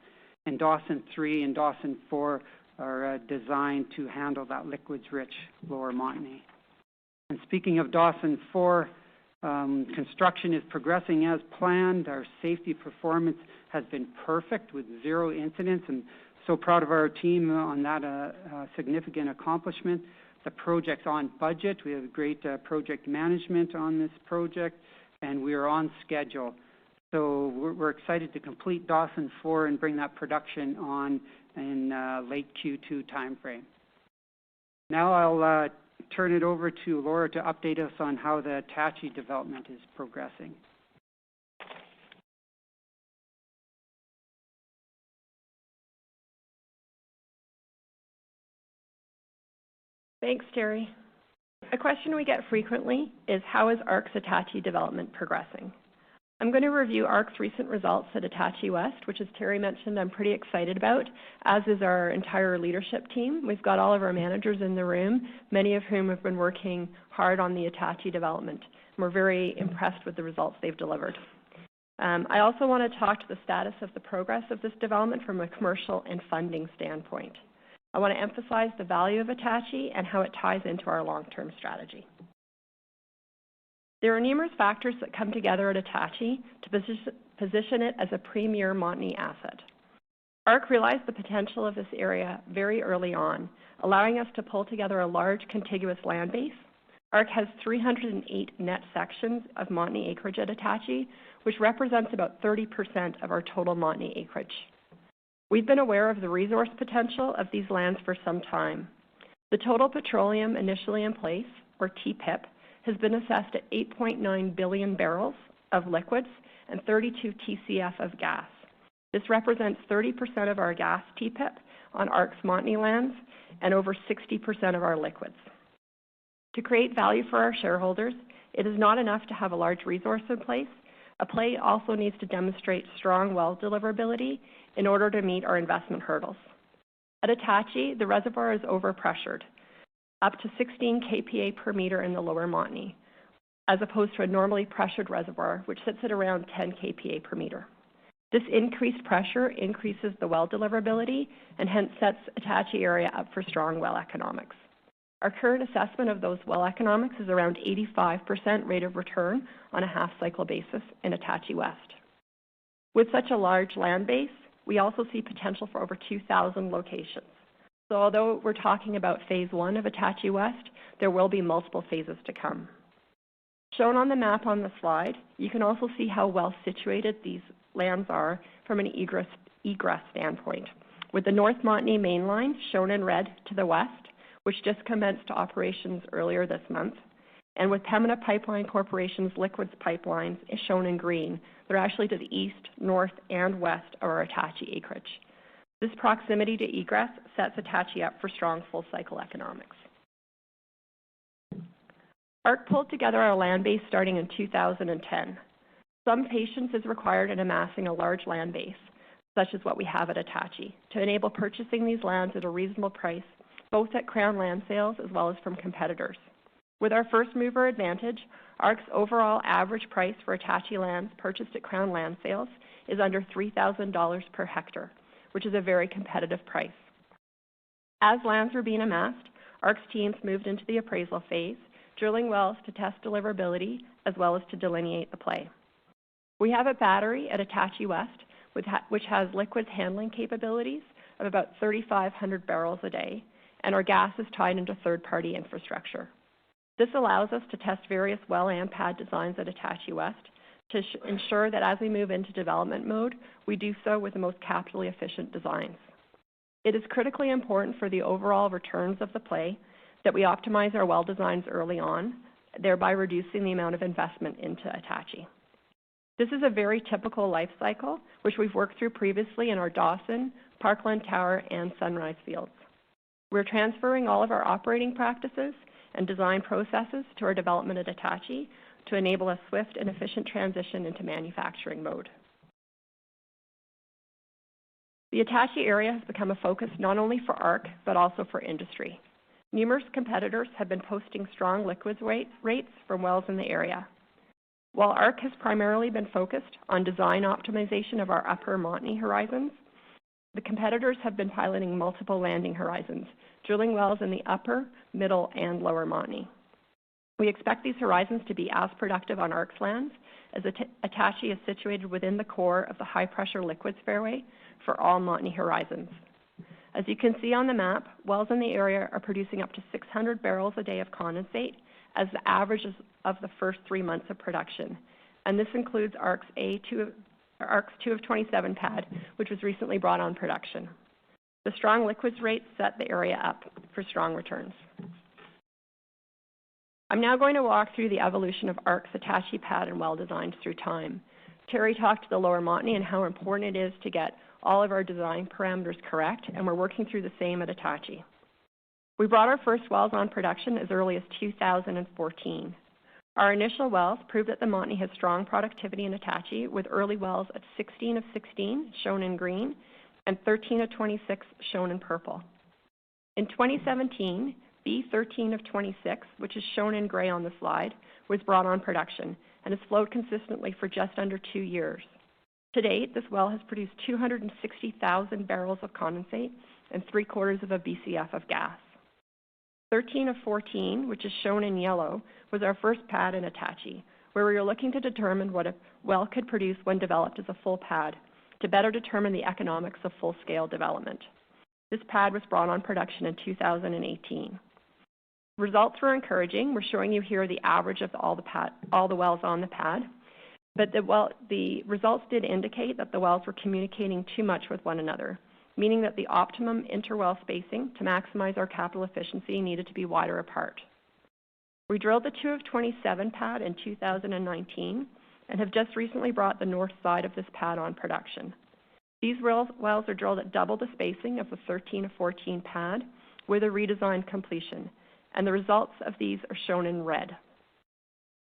And Dawson 3 and Dawson 4 are designed to handle that liquids-rich Lower Montney. And speaking of Dawson 4, construction is progressing as planned. Our safety performance has been perfect with 0 incidents, and so proud of our team on that significant accomplishment. The project's on budget. We have great project management on this project, and we are on schedule. So we're excited to complete Dawson 4 and bring that production on in late Q2 timeframe. Now I'll turn it over to Laura to update us on how the Attachie development is progressing. Thanks, Terry. A question we get frequently is, how is ARC's Attachie development progressing? I'm going to review ARC's recent results at Attachie West, which, as Terry mentioned, I'm pretty excited about, as is our entire leadership team. We've got all of our managers in the room, many of whom have been working hard on the Attachie development. And we're very impressed with the results they've delivered. I also want to talk to the status of the progress of this development from a commercial and funding standpoint. I want to emphasize the value of Attachie and how it ties into our long-term strategy. There are numerous factors that come together at Attachie to position it as a premier Montney asset. ARC realized the potential of this area very early on, allowing us to pull together a large contiguous land base. ARC has 308 net sections of Montney acreage at Attachie, which represents about 30% of our total Montney acreage. We've been aware of the resource potential of these lands for some time. The total petroleum initially in place, or TPIP, has been assessed at 8.9 billion barrels of liquids and 32 TCF of gas. This represents 30% of our gas TPIP on ARC's Montney lands and over 60% of our liquids. To create value for our shareholders, it is not enough to have a large resource in place. A play also needs to demonstrate strong well deliverability in order to meet our investment hurdles. At Attachie, the reservoir is overpressured, up to 16 kPa per meter in the Lower Montney, as opposed to a normally pressured reservoir, which sits at around 10 kPa per meter. This increased pressure increases the well deliverability and hence sets Attachie area up for strong well economics. Our current assessment of those well economics is around 85% rate of return on a half-cycle basis in Attachie West. With such a large land base, we also see potential for over 2,000 locations. So although we're talking about phase 1 of Attachie West, there will be multiple phases to come. Shown on the map on the slide, you can also see how well situated these lands are from an egress standpoint, with the North Montney mainline shown in red to the west, which just commenced operations earlier this month, and with Pembina Pipeline Corporation's liquids pipelines is shown in green. They're actually to the east, north, and west of our Attachie acreage. This proximity to egress sets Attachie up for strong full-cycle economics. ARC pulled together our land base starting in 2010. Some patience is required in amassing a large land base, such as what we have at Attachie, to enable purchasing these lands at a reasonable price, both at Crown land sales as well as from competitors. With our first mover advantage, ARC's overall average price for Attachie lands purchased at Crown land sales is under $3,000 per hectare, which is a very competitive price. As lands were being amassed, ARC's teams moved into the appraisal phase, drilling wells to test deliverability as well as to delineate the play. We have a battery at Attachie West, which has liquids handling capabilities of about 3,500 barrels a day, and our gas is tied into third-party infrastructure. This allows us to test various well and pad designs at Attachie West to ensure that as we move into development mode, we do so with the most capitally efficient designs. It is critically important for the overall returns of the play that we optimize our well designs early on, thereby reducing the amount of investment into Attachie. This is a very typical life cycle, which we've worked through previously in our Dawson, Parkland Tower, and Sunrise fields. We're transferring all of our operating practices and design processes to our development at Attachie to enable a swift and efficient transition into manufacturing mode. The Attachie area has become a focus not only for ARC, but also for industry. Numerous competitors have been posting strong liquids rates from wells in the area. While ARC has primarily been focused on design optimization of our upper Montney horizons, the competitors have been piloting multiple landing horizons, drilling wells in the upper, middle, and lower Montney. We expect these horizons to be as productive on ARC's lands, as Attachie is situated within the core of the high-pressure liquids fairway for all Montney horizons. As you can see on the map, wells in the area are producing up to 600 barrels a day of condensate as the average of the first 3 months of production, and this includes ARC's 2 of 27 pad, which was recently brought on production. The strong liquids rates set the area up for strong returns. I'm now going to walk through the evolution of ARC's Attachie pad and well designs through time. Terry talked to the lower Montney and how important it is to get all of our design parameters correct, and we're working through the same at Attachie. We brought our first wells on production as early as 2014. Our initial wells proved that the Montney has strong productivity in Attachie, with early wells at 16 of 16, shown in green, and 13 of 26, shown in purple. In 2017, B13 of 26, which is shown in gray on the slide, was brought on production and has flowed consistently for just under 2 years. To date, this well has produced 260,000 barrels of condensate and 3/4 of a BCF of gas. 13 of 14, which is shown in yellow, was our first pad in Attachie, where we were looking to determine what a well could produce when developed as a full pad to better determine the economics of full-scale development. This pad was brought on production in 2018. Results were encouraging. We're showing you here the average of all the wells on the pad, but the results did indicate that the wells were communicating too much with one another, meaning that the optimum interwell spacing to maximize our capital efficiency needed to be wider apart. We drilled the 2 of 27 pad in 2019 and have just recently brought the north side of this pad on production. These wells are drilled at double the spacing of the 13 of 14 pad with a redesigned completion, and the results of these are shown in red.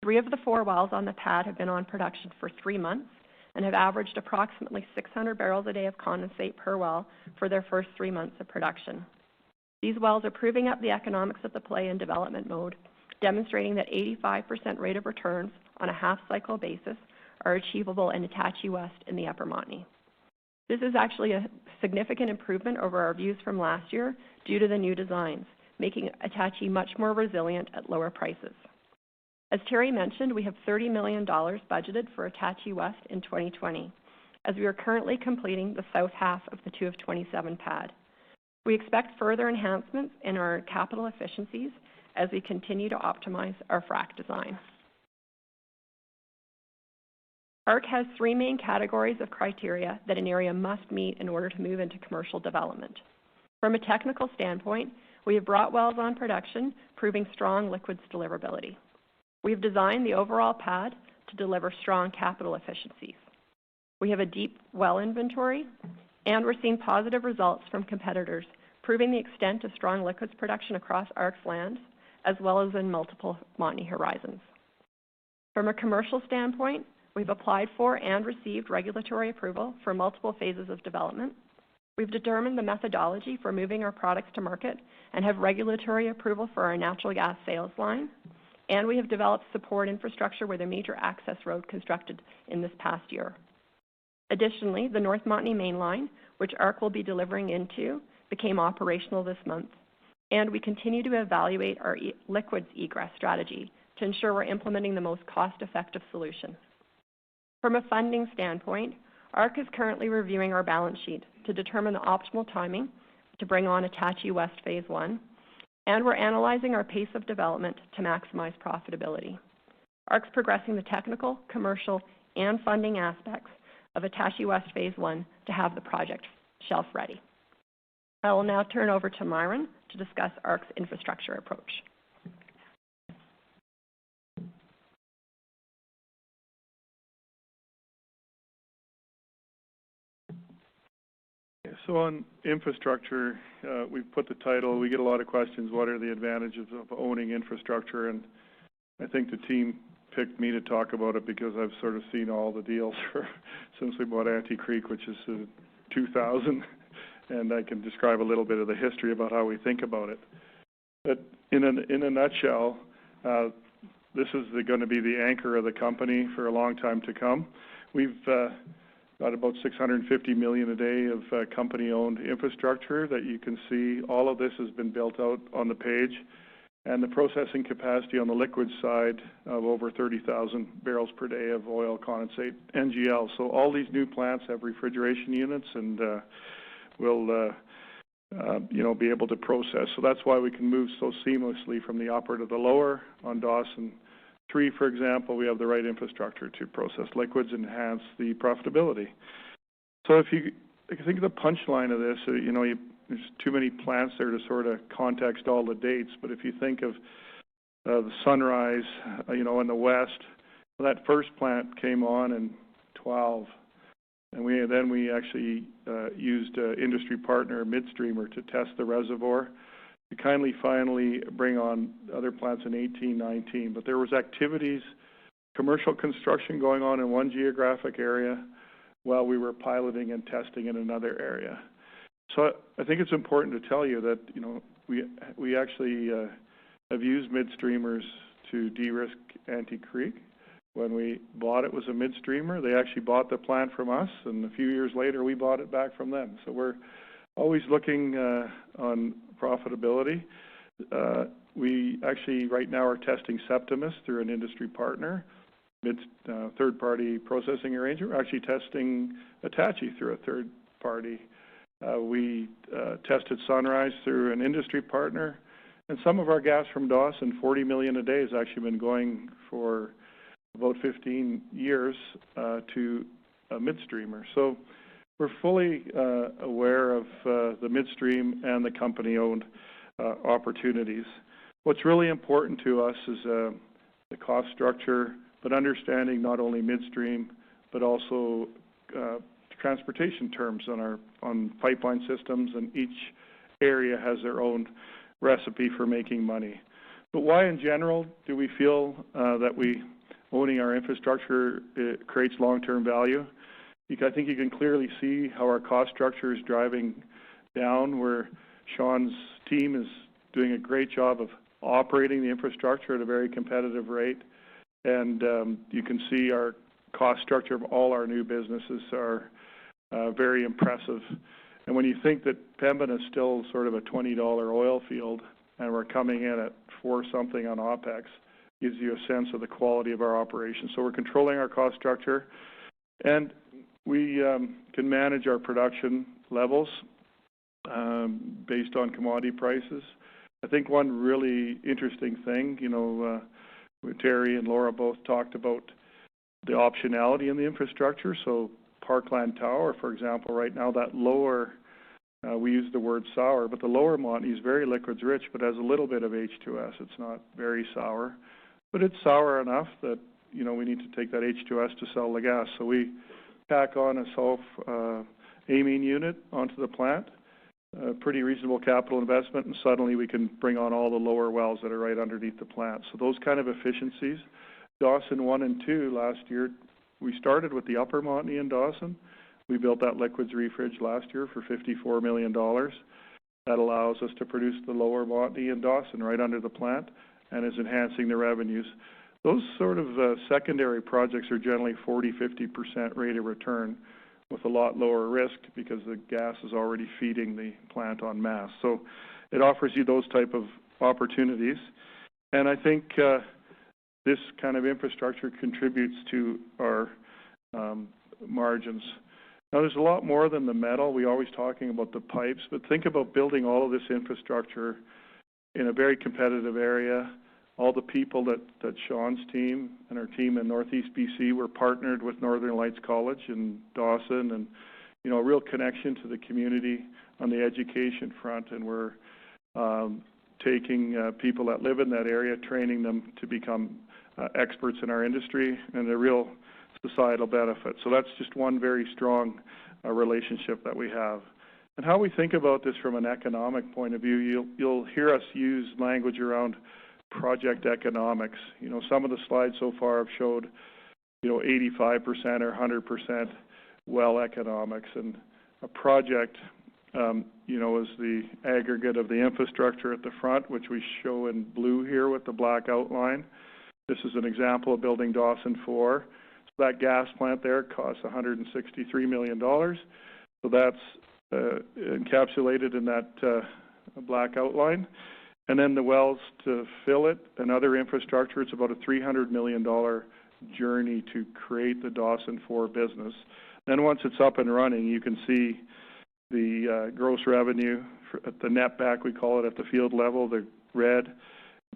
3 of the 4 wells on the pad have been on production for 3 months and have averaged approximately 600 barrels a day of condensate per well for their first 3 months of production. These wells are proving up the economics of the play in development mode, demonstrating that 85% rate of returns on a half-cycle basis are achievable in Attachie West in the Upper Montney. This is actually a significant improvement over our views from last year due to the new designs, making Attachie much more resilient at lower prices. As Terry mentioned, we have $30 million budgeted for Attachie West in 2020, as we are currently completing the south half of the 2 of 27 pad. We expect further enhancements in our capital efficiencies as we continue to optimize our frac design. ARC has 3 main categories of criteria that an area must meet in order to move into commercial development. From a technical standpoint, we have brought wells on production, proving strong liquids deliverability. We have designed the overall pad to deliver strong capital efficiencies. We have a deep well inventory, and we're seeing positive results from competitors, proving the extent of strong liquids production across ARC's lands, as well as in multiple Montney horizons. From a commercial standpoint, we've applied for and received regulatory approval for multiple phases of development. We've determined the methodology for moving our products to market and have regulatory approval for our natural gas sales line. And we have developed support infrastructure with a major access road constructed in this past year. Additionally, the North Montney mainline, which ARC will be delivering into, became operational this month. And we continue to evaluate our liquids egress strategy to ensure we're implementing the most cost-effective solution. From a funding standpoint, ARC is currently reviewing our balance sheet to determine the optimal timing to bring on Attachie West Phase 1, and we're analyzing our pace of development to maximize profitability. ARC's progressing the technical, commercial, and funding aspects of Attachie West Phase 1 to have the project shelf ready. I will now turn over to Myron to discuss ARC's infrastructure approach. So on infrastructure, we've put the title, we get a lot of questions, what are the advantages of owning infrastructure? And I think the team picked me to talk about it because I've sort of seen all the deals since we bought Ante Creek, which is 2000, and I can describe a little bit of the history about how we think about it. But in a nutshell, this is going to be the anchor of the company for a long time to come. We've got about 650 million a day of company-owned infrastructure that you can see. All of this has been built out on the page, and the processing capacity on the liquid side of over 30,000 barrels per day of oil, condensate, NGL. So all these new plants have refrigeration units and will be able to process. So that's why we can move so seamlessly from the upper to the lower. On Dawson 3, for example, we have the right infrastructure to process liquids and enhance the profitability. So if you think of the punchline of this, there's too many plants there to sort of context all the dates, but if you think of the Sunrise, in the west, that first plant came on in 12, and we actually used industry partner Midstreamer to test the reservoir. We finally bring on other plants in 18, 19, but there was activities, commercial construction going on in one geographic area while we were piloting and testing in another area. So I think it's important to tell you that, we actually have used Midstreamers to de-risk Ante Creek. When we bought it was a Midstreamer. They actually bought the plant from us, and a few years later we bought it back from them. So we're always looking on profitability. We actually right now are testing Septimus through an industry partner, third-party processing arrangement. We're actually testing Attachie through a third party. We tested Sunrise through an industry partner, and some of our gas from Dawson, 40 million a day, has actually been going for about 15 years to a Midstreamer. So we're fully aware of the midstream and the company-owned opportunities. What's really important to us is the cost structure, but understanding not only midstream, but also transportation terms on pipeline systems, and each area has their own recipe for making money. But why in general do we feel that owning our infrastructure creates long-term value? I think you can clearly see how our cost structure is driving down, where Sean's team is doing a great job of operating the infrastructure at a very competitive rate, and you can see our cost structure of all our new businesses are very impressive. And when you think that Pembina is still sort of a $20 oil field, and we're coming in at 4 something on OPEX, gives you a sense of the quality of our operation. So we're controlling our cost structure, and we can manage our production levels based on commodity prices. I think one really interesting thing, Terry and Laura both talked about the optionality in the infrastructure. So Parkland Tower, for example, right now that lower, we use the word sour, but the lower Montney is very liquids rich, but has a little bit of H2S. It's not very sour, but it's sour enough that, we need to take that H2S to sell the gas. So we pack on a amine unit onto the plant, pretty reasonable capital investment, and suddenly we can bring on all the lower wells that are right underneath the plant. So those kind of efficiencies. Dawson 1 and 2 last year, we started with the upper Montney in Dawson. We built that liquids refrige last year for $54 million. That allows us to produce the lower Montney in Dawson right under the plant and is enhancing the revenues. Those sort of secondary projects are generally 40-50% rate of return with a lot lower risk because the gas is already feeding the plant en masse. So it offers you those type of opportunities. And I think this kind of infrastructure contributes to our margins. Now, there's a lot more than the metal. We're always talking about the pipes, but think about building all of this infrastructure in a very competitive area. All the people that Sean's team and our team in Northeast BC were partnered with Northern Lights College in Dawson, and a real connection to the community on the education front. And we're taking people that live in that area, training them to become experts in our industry, and a real societal benefit. So that's just one very strong relationship that we have. And how we think about this from an economic point of view, you'll hear us use language around project economics. You know, some of the slides so far have showed, 85% or 100% well economics. And a project, is the aggregate of the infrastructure at the front, which we show in blue here with the black outline. This is an example of building Dawson 4. So that gas plant there costs $163 million. So that's encapsulated in that black outline. And then the wells to fill it and other infrastructure, it's about a $300 million journey to create the Dawson 4 business. Then once it's up and running, you can see the gross revenue at the net back, we call it, at the field level, the red,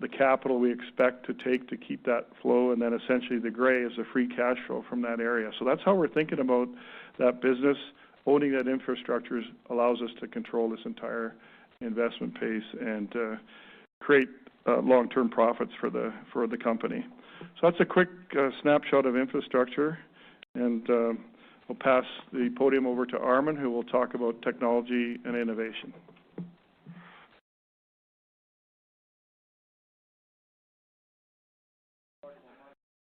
the capital we expect to take to keep that flow, and then essentially the gray is the free cash flow from that area. So that's how we're thinking about that business. Owning that infrastructure allows us to control this entire investment pace and create long-term profits for the company. So that's a quick snapshot of infrastructure, and I'll pass the podium over to Armin, who will talk about technology and innovation.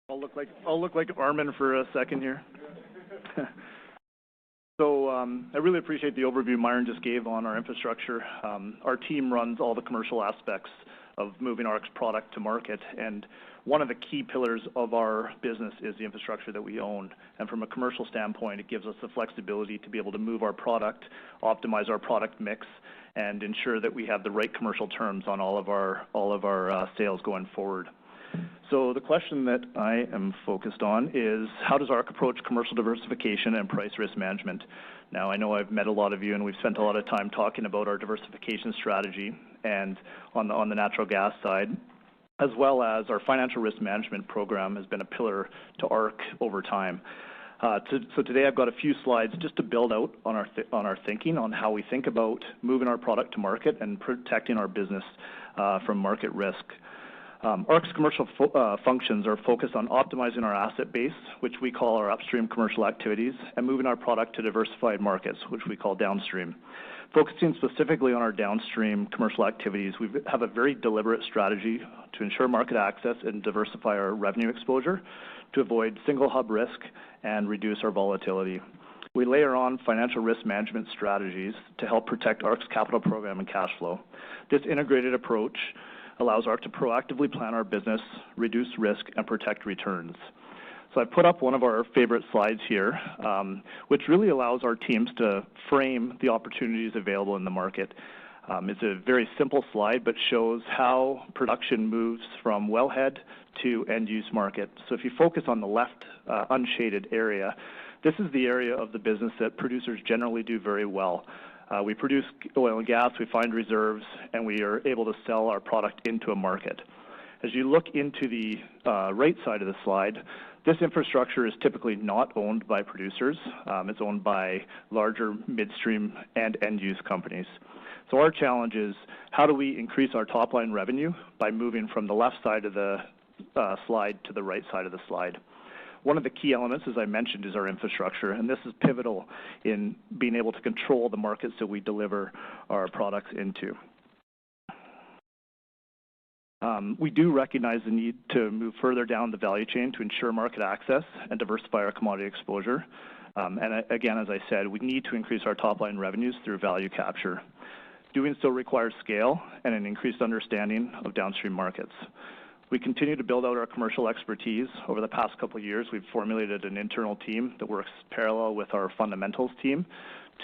I'll look like Armin for a second here. So I really appreciate the overview Myron just gave on our infrastructure. Our team runs all the commercial aspects of moving ARC's product to market, and one of the key pillars of our business is the infrastructure that we own. And from a commercial standpoint, it gives us the flexibility to be able to move our product, optimize our product mix, and ensure that we have the right commercial terms on all of our sales going forward. So the question that I am focused on is, how does ARC approach commercial diversification and price risk management? Now, I know I've met a lot of you, and we've spent a lot of time talking about our diversification strategy and on the natural gas side, as well as our financial risk management program has been a pillar to ARC over time. So today I've got a few slides just to build out on our thinking on how we think about moving our product to market and protecting our business from market risk. ARC's commercial functions are focused on optimizing our asset base, which we call our upstream commercial activities, and moving our product to diversified markets, which we call downstream. Focusing specifically on our downstream commercial activities, we have a very deliberate strategy to ensure market access and diversify our revenue exposure, to avoid single hub risk and reduce our volatility. We layer on financial risk management strategies to help protect ARC's capital program and cash flow. This integrated approach allows ARC to proactively plan our business, reduce risk, and protect returns. So I put up one of our favorite slides here, which really allows our teams to frame the opportunities available in the market. It's a very simple slide, but shows how production moves from wellhead to end-use market. So if you focus on the left unshaded area, this is the area of the business that producers generally do very well. We produce oil and gas, we find reserves, and we are able to sell our product into a market. As you look into the right side of the slide, this infrastructure is typically not owned by producers. It's owned by larger midstream and end-use companies. So our challenge is, how do we increase our top-line revenue by moving from the left side of the slide to the right side of the slide? One of the key elements, as I mentioned, is our infrastructure, and this is pivotal in being able to control the markets that we deliver our products into. We do recognize the need to move further down the value chain to ensure market access and diversify our commodity exposure. And again, as I said, we need to increase our top-line revenues through value capture. Doing so requires scale and an increased understanding of downstream markets. We continue to build out our commercial expertise. Over the past couple of years, we've formulated an internal team that works parallel with our fundamentals team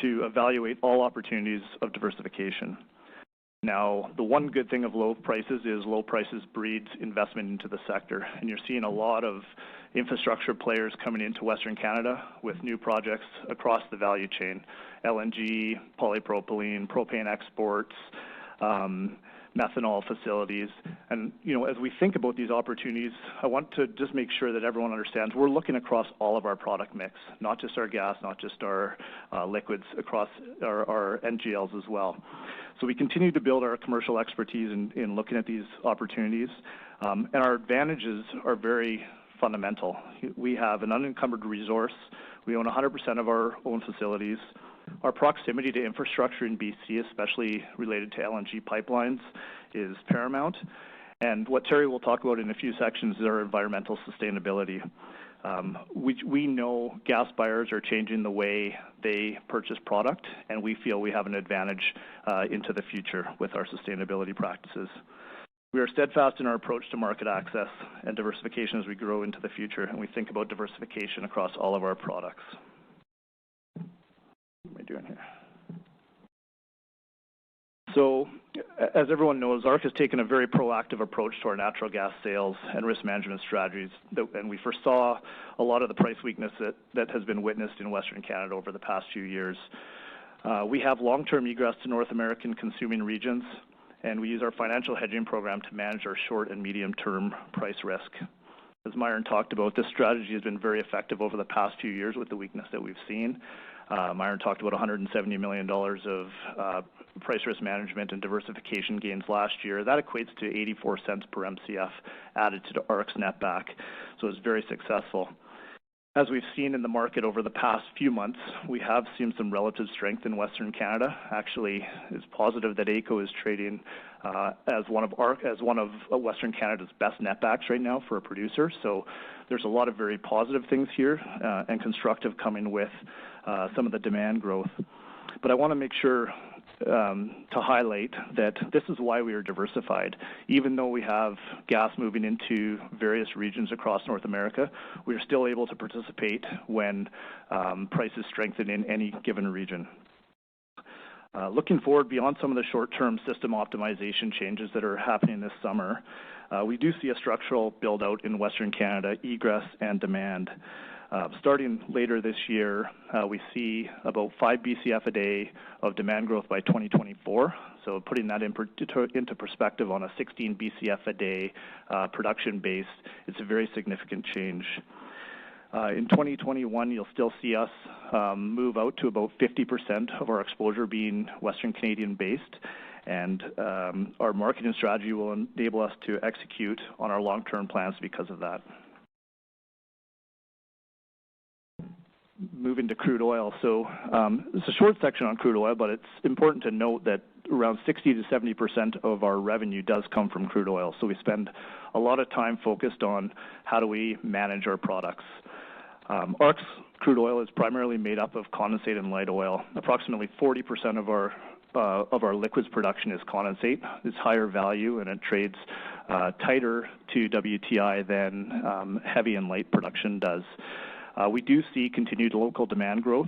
to evaluate all opportunities of diversification. Now, the one good thing of low prices is low prices breeds investment into the sector, and you're seeing a lot of infrastructure players coming into Western Canada with new projects across the value chain: LNG, polypropylene, propane exports, methanol facilities. And, as we think about these opportunities, I want to just make sure that everyone understands we're looking across all of our product mix, not just our gas, not just our liquids, across our NGLs as well. So we continue to build our commercial expertise in looking at these opportunities, and our advantages are very fundamental. We have an unencumbered resource. We own 100% of our own facilities. Our proximity to infrastructure in BC, especially related to LNG pipelines, is paramount. And what Terry will talk about in a few sections is our environmental sustainability. We know gas buyers are changing the way they purchase product, and we feel we have an advantage into the future with our sustainability practices. We are steadfast in our approach to market access and diversification as we grow into the future, and we think about diversification across all of our products. What am I doing here? So, as everyone knows, ARC has taken a very proactive approach to our natural gas sales and risk management strategies, and we foresaw a lot of the price weakness that has been witnessed in Western Canada over the past few years. We have long-term egress to North American consuming regions, and we use our financial hedging program to manage our short and medium-term price risk. As Myron talked about, this strategy has been very effective over the past few years with the weakness that we've seen. Myron talked about $170 million of price risk management and diversification gains last year. That equates to 84 cents per MCF added to the ARC's netback, so it's very successful. As we've seen in the market over the past few months, we have seen some relative strength in Western Canada. Actually, it's positive that AECO is trading as one of Western Canada's best netbacks right now for a producer. So there's a lot of very positive things here and constructive coming with some of the demand growth. But I want to make sure to highlight that this is why we are diversified. Even though we have gas moving into various regions across North America, we are still able to participate when prices strengthen in any given region. Looking forward beyond some of the short-term system optimization changes that are happening this summer, we do see a structural build-out in Western Canada, egress and demand. Starting later this year, we see about 5 BCF a day of demand growth by 2024. So putting that into perspective on a 16 BCF a day production base, it's a very significant change. In 2021, you'll still see us move out to about 50% of our exposure being Western Canadian based, and our marketing strategy will enable us to execute on our long-term plans because of that. Moving to crude oil. So it's a short section on crude oil, but it's important to note that around 60 to 70% of our revenue does come from crude oil. So we spend a lot of time focused on how do we manage our products. ARC's crude oil is primarily made up of condensate and light oil. Approximately 40% of our liquids production is condensate. It's higher value and it trades tighter to WTI than heavy and light production does. We do see continued local demand growth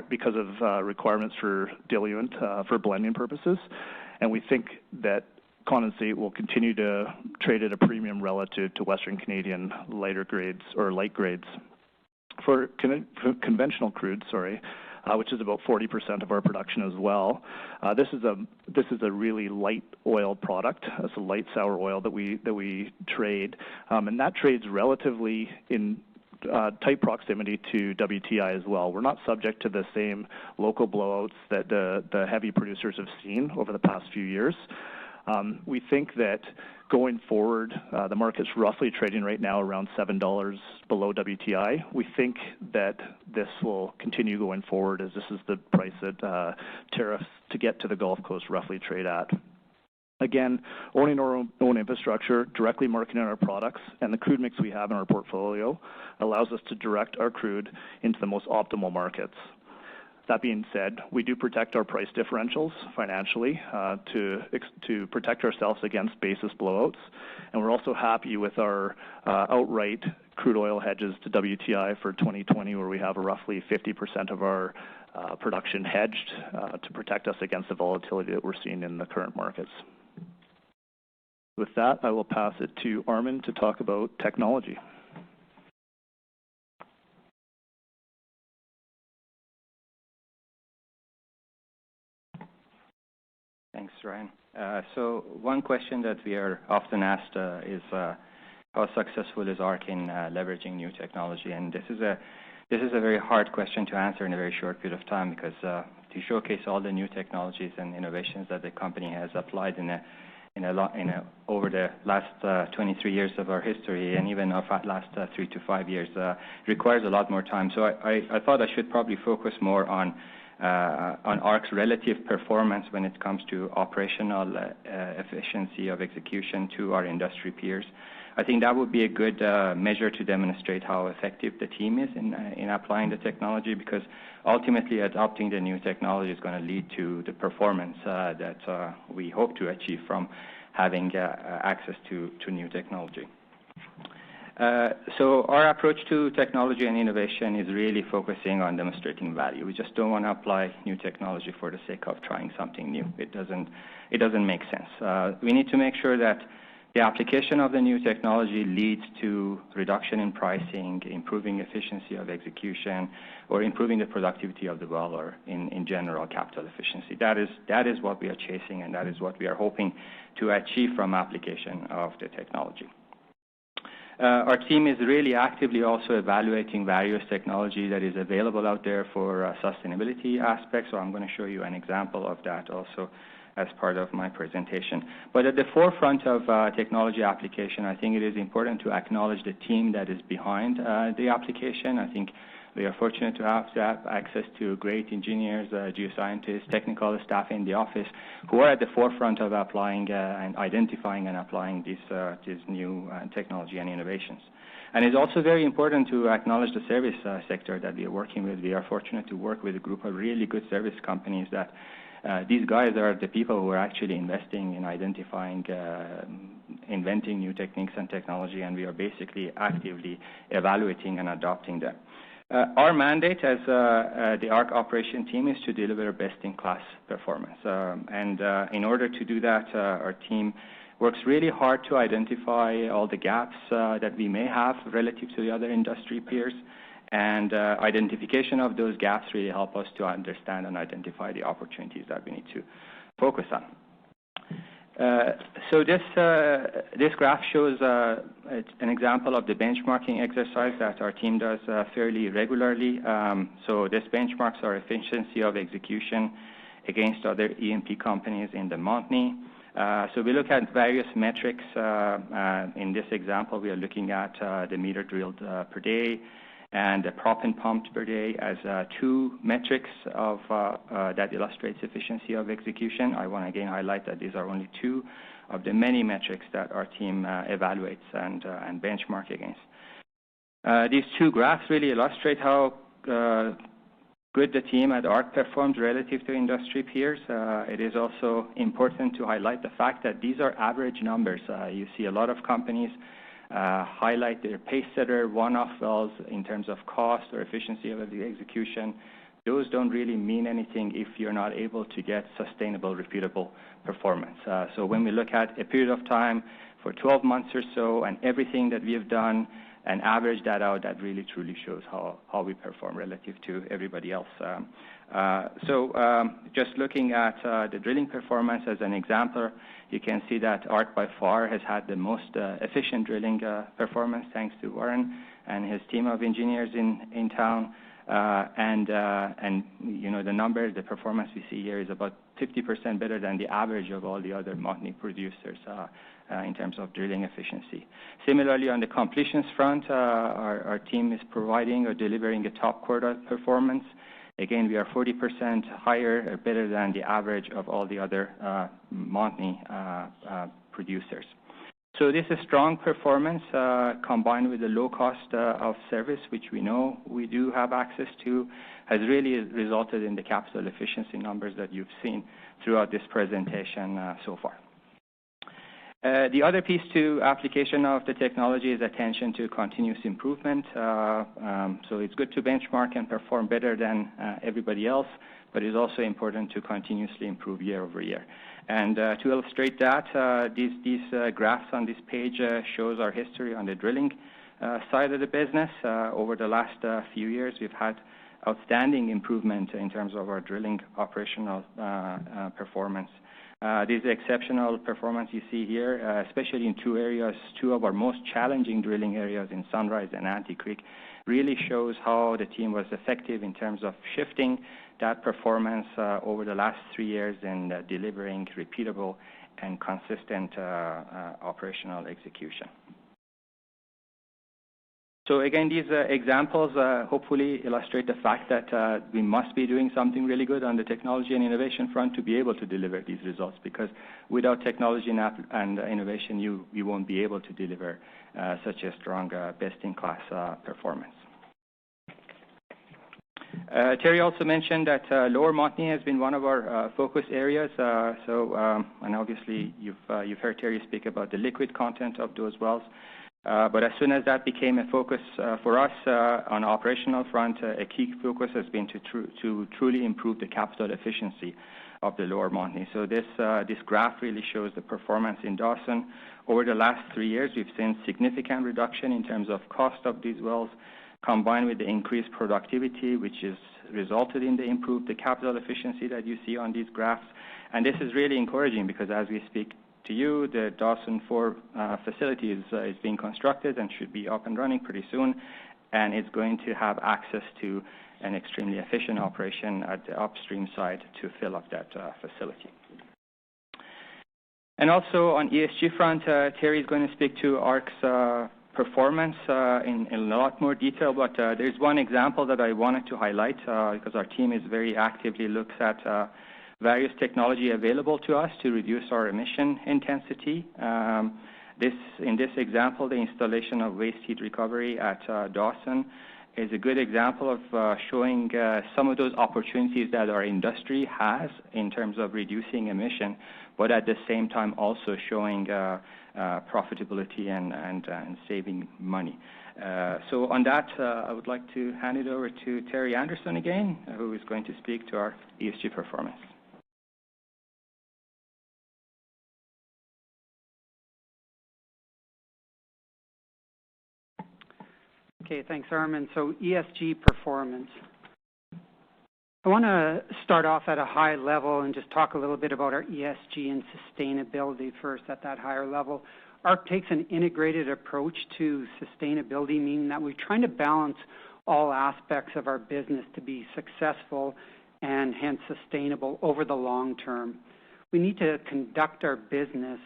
because of requirements for diluent for blending purposes, and we think that condensate will continue to trade at a premium relative to Western Canadian lighter grades or light grades. For conventional crude, which is about 40% of our production as well, this is a really light oil product. It's a light sour oil that we trade, and that trades relatively in tight proximity to WTI as well. We're not subject to the same local blowouts that the heavy producers have seen over the past few years. We think that going forward, the market's roughly trading right now around $7 below WTI. We think that this will continue going forward as this is the price that tariffs to get to the Gulf Coast roughly trade at. Again, owning our own infrastructure, directly marketing our products, and the crude mix we have in our portfolio allows us to direct our crude into the most optimal markets. That being said, we do protect our price differentials financially to protect ourselves against basis blowouts, and we're also happy with our outright crude oil hedges to WTI for 2020, where we have roughly 50% of our production hedged to protect us against the volatility that we're seeing in the current markets. With that, I will pass it to Armin to talk about technology. Thanks, Ryan. So one question that we are often asked is how successful is ARC in leveraging new technology? And this is a very hard question to answer in a very short period of time because to showcase all the new technologies and innovations that the company has applied over the last 23 years of our history and even our last 3 to 5 years requires a lot more time. So I thought I should probably focus more on on ARC's relative performance when it comes to operational efficiency of execution to our industry peers. I think that would be a good measure to demonstrate how effective the team is in applying the technology, because ultimately adopting the new technology is going to lead to the performance that we hope to achieve from having access to new technology. So our approach to technology and innovation is really focusing on demonstrating value. We just don't want to apply new technology for the sake of trying something new. It doesn't make sense. We need to make sure that the application of the new technology leads to reduction in pricing, improving efficiency of execution, or improving the productivity of the well, or in general capital efficiency. That is what we are chasing, and that is what we are hoping to achieve from application of the technology. Our team is really actively also evaluating various technology that is available out there for sustainability aspects, so I'm going to show you an example of that also as part of my presentation. But at the forefront of technology application, I think it is important to acknowledge the team that is behind the application. I think we are fortunate to have access to great engineers, geoscientists, technical staff in the office who are at the forefront of applying and identifying and applying these new technology and innovations. And it's also very important to acknowledge the service sector that we are working with. We are fortunate to work with a group of really good service companies that these guys are the people who are actually investing in identifying, inventing new techniques and technology, and we are basically actively evaluating and adopting them. Our mandate as the ARC operation team is to deliver best-in-class performance. And in order to do that, our team works really hard to identify all the gaps that we may have relative to the other industry peers. And identification of those gaps really help us to understand and identify the opportunities that we need to focus on. So this graph shows an example of the benchmarking exercise that our team does fairly regularly. So this benchmarks our efficiency of execution against other E&P companies in the Montney. So we look at various metrics. In this example, we are looking at the meter drilled per day and the proppant pumped per day as two metrics of that illustrates efficiency of execution. I want to again highlight that these are only two of the many metrics that our team evaluates and benchmark against. These two graphs really illustrate how good the team at ARC performs relative to industry peers. It is also important to highlight the fact that these are average numbers. You see a lot of companies highlight their pacesetter one-off wells in terms of cost or efficiency of the execution. Those don't really mean anything if you're not able to get sustainable, repeatable performance. So when we look at a period of time for 12 months or so and everything that we have done and average that out, that really truly shows how we perform relative to everybody else. Just looking at the drilling performance as an example, you can see that ARC by far has had the most efficient drilling performance, thanks to Warren and his team of engineers in town. And you know, the performance we see here is about 50% better than the average of all the other Montney producers in terms of drilling efficiency. Similarly, on the completions front, our team is providing or delivering a top quartile performance. Again, we are 40% higher or better than the average of all the other Montney producers. So this is strong performance combined with the low cost of service, which we know we do have access to, has really resulted in the capital efficiency numbers that you've seen throughout this presentation so far. The other piece to application of the technology is attention to continuous improvement. So it's good to benchmark and perform better than everybody else, but it's also important to continuously improve year over year. And to illustrate that, these graphs on this page shows our history on the drilling side of the business. Over the last few years, we've had outstanding improvement in terms of our drilling operational performance. This exceptional performance you see here, especially in two areas, two of our most challenging drilling areas in Sunrise and Ante Creek, really shows how the team was effective in terms of shifting that performance over the last 3 years and delivering repeatable and consistent operational execution. So again, these examples hopefully illustrate the fact that we must be doing something really good on the technology and innovation front to be able to deliver these results, because without technology and innovation, you won't be able to deliver such a strong best-in-class performance. Terry also mentioned that Lower Montney has been one of our focus areas. And obviously you've heard Terry speak about the liquid content of those wells. But as soon as that became a focus for us on operational front, a key focus has been to truly improve the capital efficiency of the Lower Montney. So this graph really shows the performance in Dawson. Over the last 3 years, we've seen significant reduction in terms of cost of these wells, combined with the increased productivity, which has resulted in the improved capital efficiency that you see on these graphs. And this is really encouraging because as we speak to you, the Dawson 4 facility is being constructed and should be up and running pretty soon, and it's going to have access to an extremely efficient operation at the upstream side to fill up that facility. And also on ESG front, Terry is going to speak to ARC's performance in a lot more detail, but there's one example that I wanted to highlight because our team is very actively looks at various technology available to us to reduce our emission intensity. In this example, the installation of waste heat recovery at Dawson is a good example of showing some of those opportunities that our industry has in terms of reducing emission, but at the same time also showing profitability and saving money. So on that, I would like to hand it over to Terry Anderson again, who is going to speak to our ESG performance. Okay, thanks, Armin. So ESG performance. I want to start off at a high level and just talk a little bit about our ESG and sustainability first at that higher level. ARC takes an integrated approach to sustainability, meaning that we're trying to balance all aspects of our business to be successful and hence sustainable over the long term. We need to conduct our business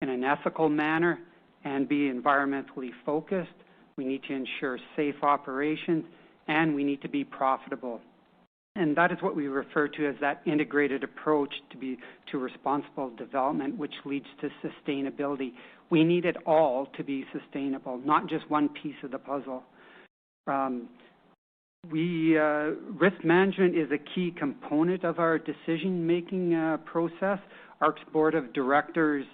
in an ethical manner and be environmentally focused. We need to ensure safe operations, and we need to be profitable. And that is what we refer to as that integrated approach to responsible development, which leads to sustainability. We need it all to be sustainable, not just one piece of the puzzle. Risk management is a key component of our decision-making process. ARC's board of directors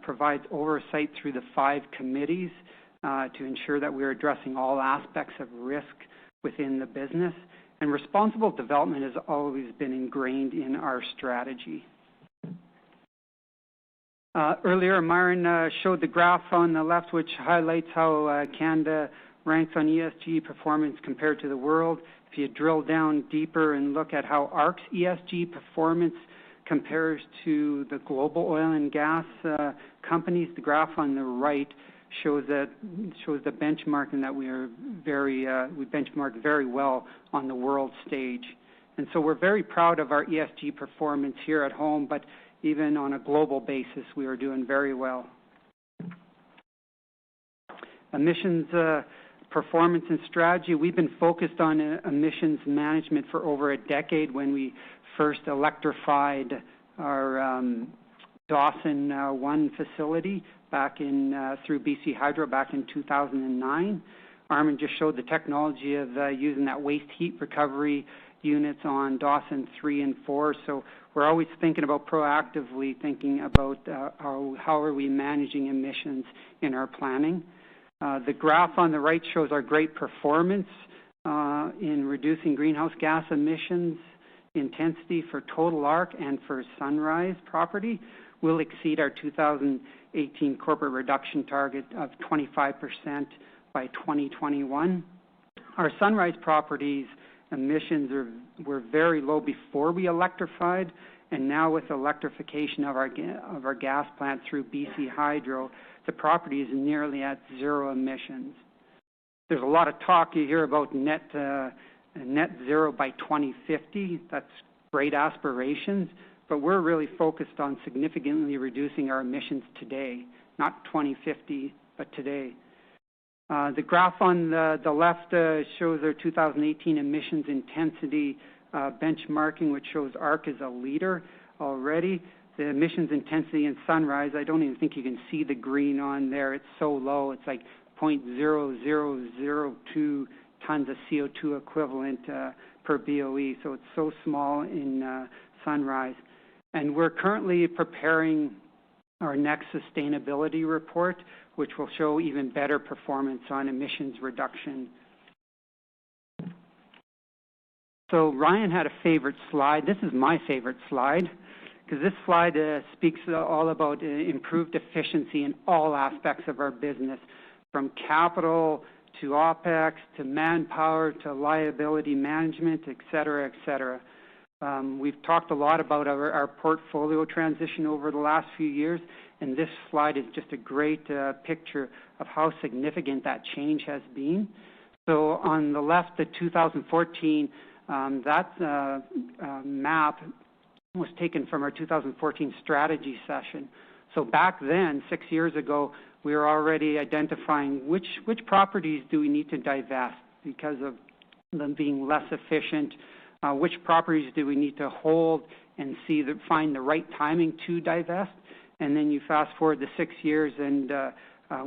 provides oversight through the 5 committees to ensure that we're addressing all aspects of risk within the business. And responsible development has always been ingrained in our strategy. Earlier, Myron showed the graph on the left, which highlights how Canada ranks on ESG performance compared to the world. If you drill down deeper and look at how ARC's ESG performance compares to the global oil and gas companies, the graph on the right shows the benchmarking that we benchmark very well on the world stage. And so we're very proud of our ESG performance here at home, but even on a global basis, we are doing very well. Emissions performance and strategy. We've been focused on emissions management for over a decade when we first electrified our Dawson 1 facility back in through BC Hydro back in 2009. Armin just showed the technology of using that waste heat recovery units on Dawson 3 and 4. So we're always thinking about proactively thinking about how are we managing emissions in our planning. The graph on the right shows our great performance in reducing greenhouse gas emissions intensity for total ARC and for Sunrise property. We'll exceed our 2018 corporate reduction target of 25% by 2021. Our Sunrise properties emissions were very low before we electrified, and now with electrification of our gas plant through BC Hydro, the property is nearly at 0 emissions. There's a lot of talk you hear about net zero by 2050. That's great aspirations, but we're really focused on significantly reducing our emissions today, not 2050, but today. The graph on the left shows our 2018 emissions intensity benchmarking, which shows ARC is a leader already. The emissions intensity in Sunrise, I don't even think you can see the green on there. It's so low. It's like 0.0002 tons of CO2 equivalent per BOE. So it's so small in Sunrise. And we're currently preparing our next sustainability report, which will show even better performance on emissions reduction. So Ryan had a favorite slide. This is my favorite slide, because this slide speaks all about improved efficiency in all aspects of our business, from capital to OPEX to manpower to liability management, et cetera, et cetera. We've talked a lot about our portfolio transition over the last few years, and this slide is just a great picture of how significant that change has been. So on the left, the 2014, that map was taken from our 2014 strategy session. So back then, 6 years ago, we were already identifying which properties do we need to divest because of them being less efficient, which properties do we need to hold and find the right timing to divest. And then you fast forward to 6 years and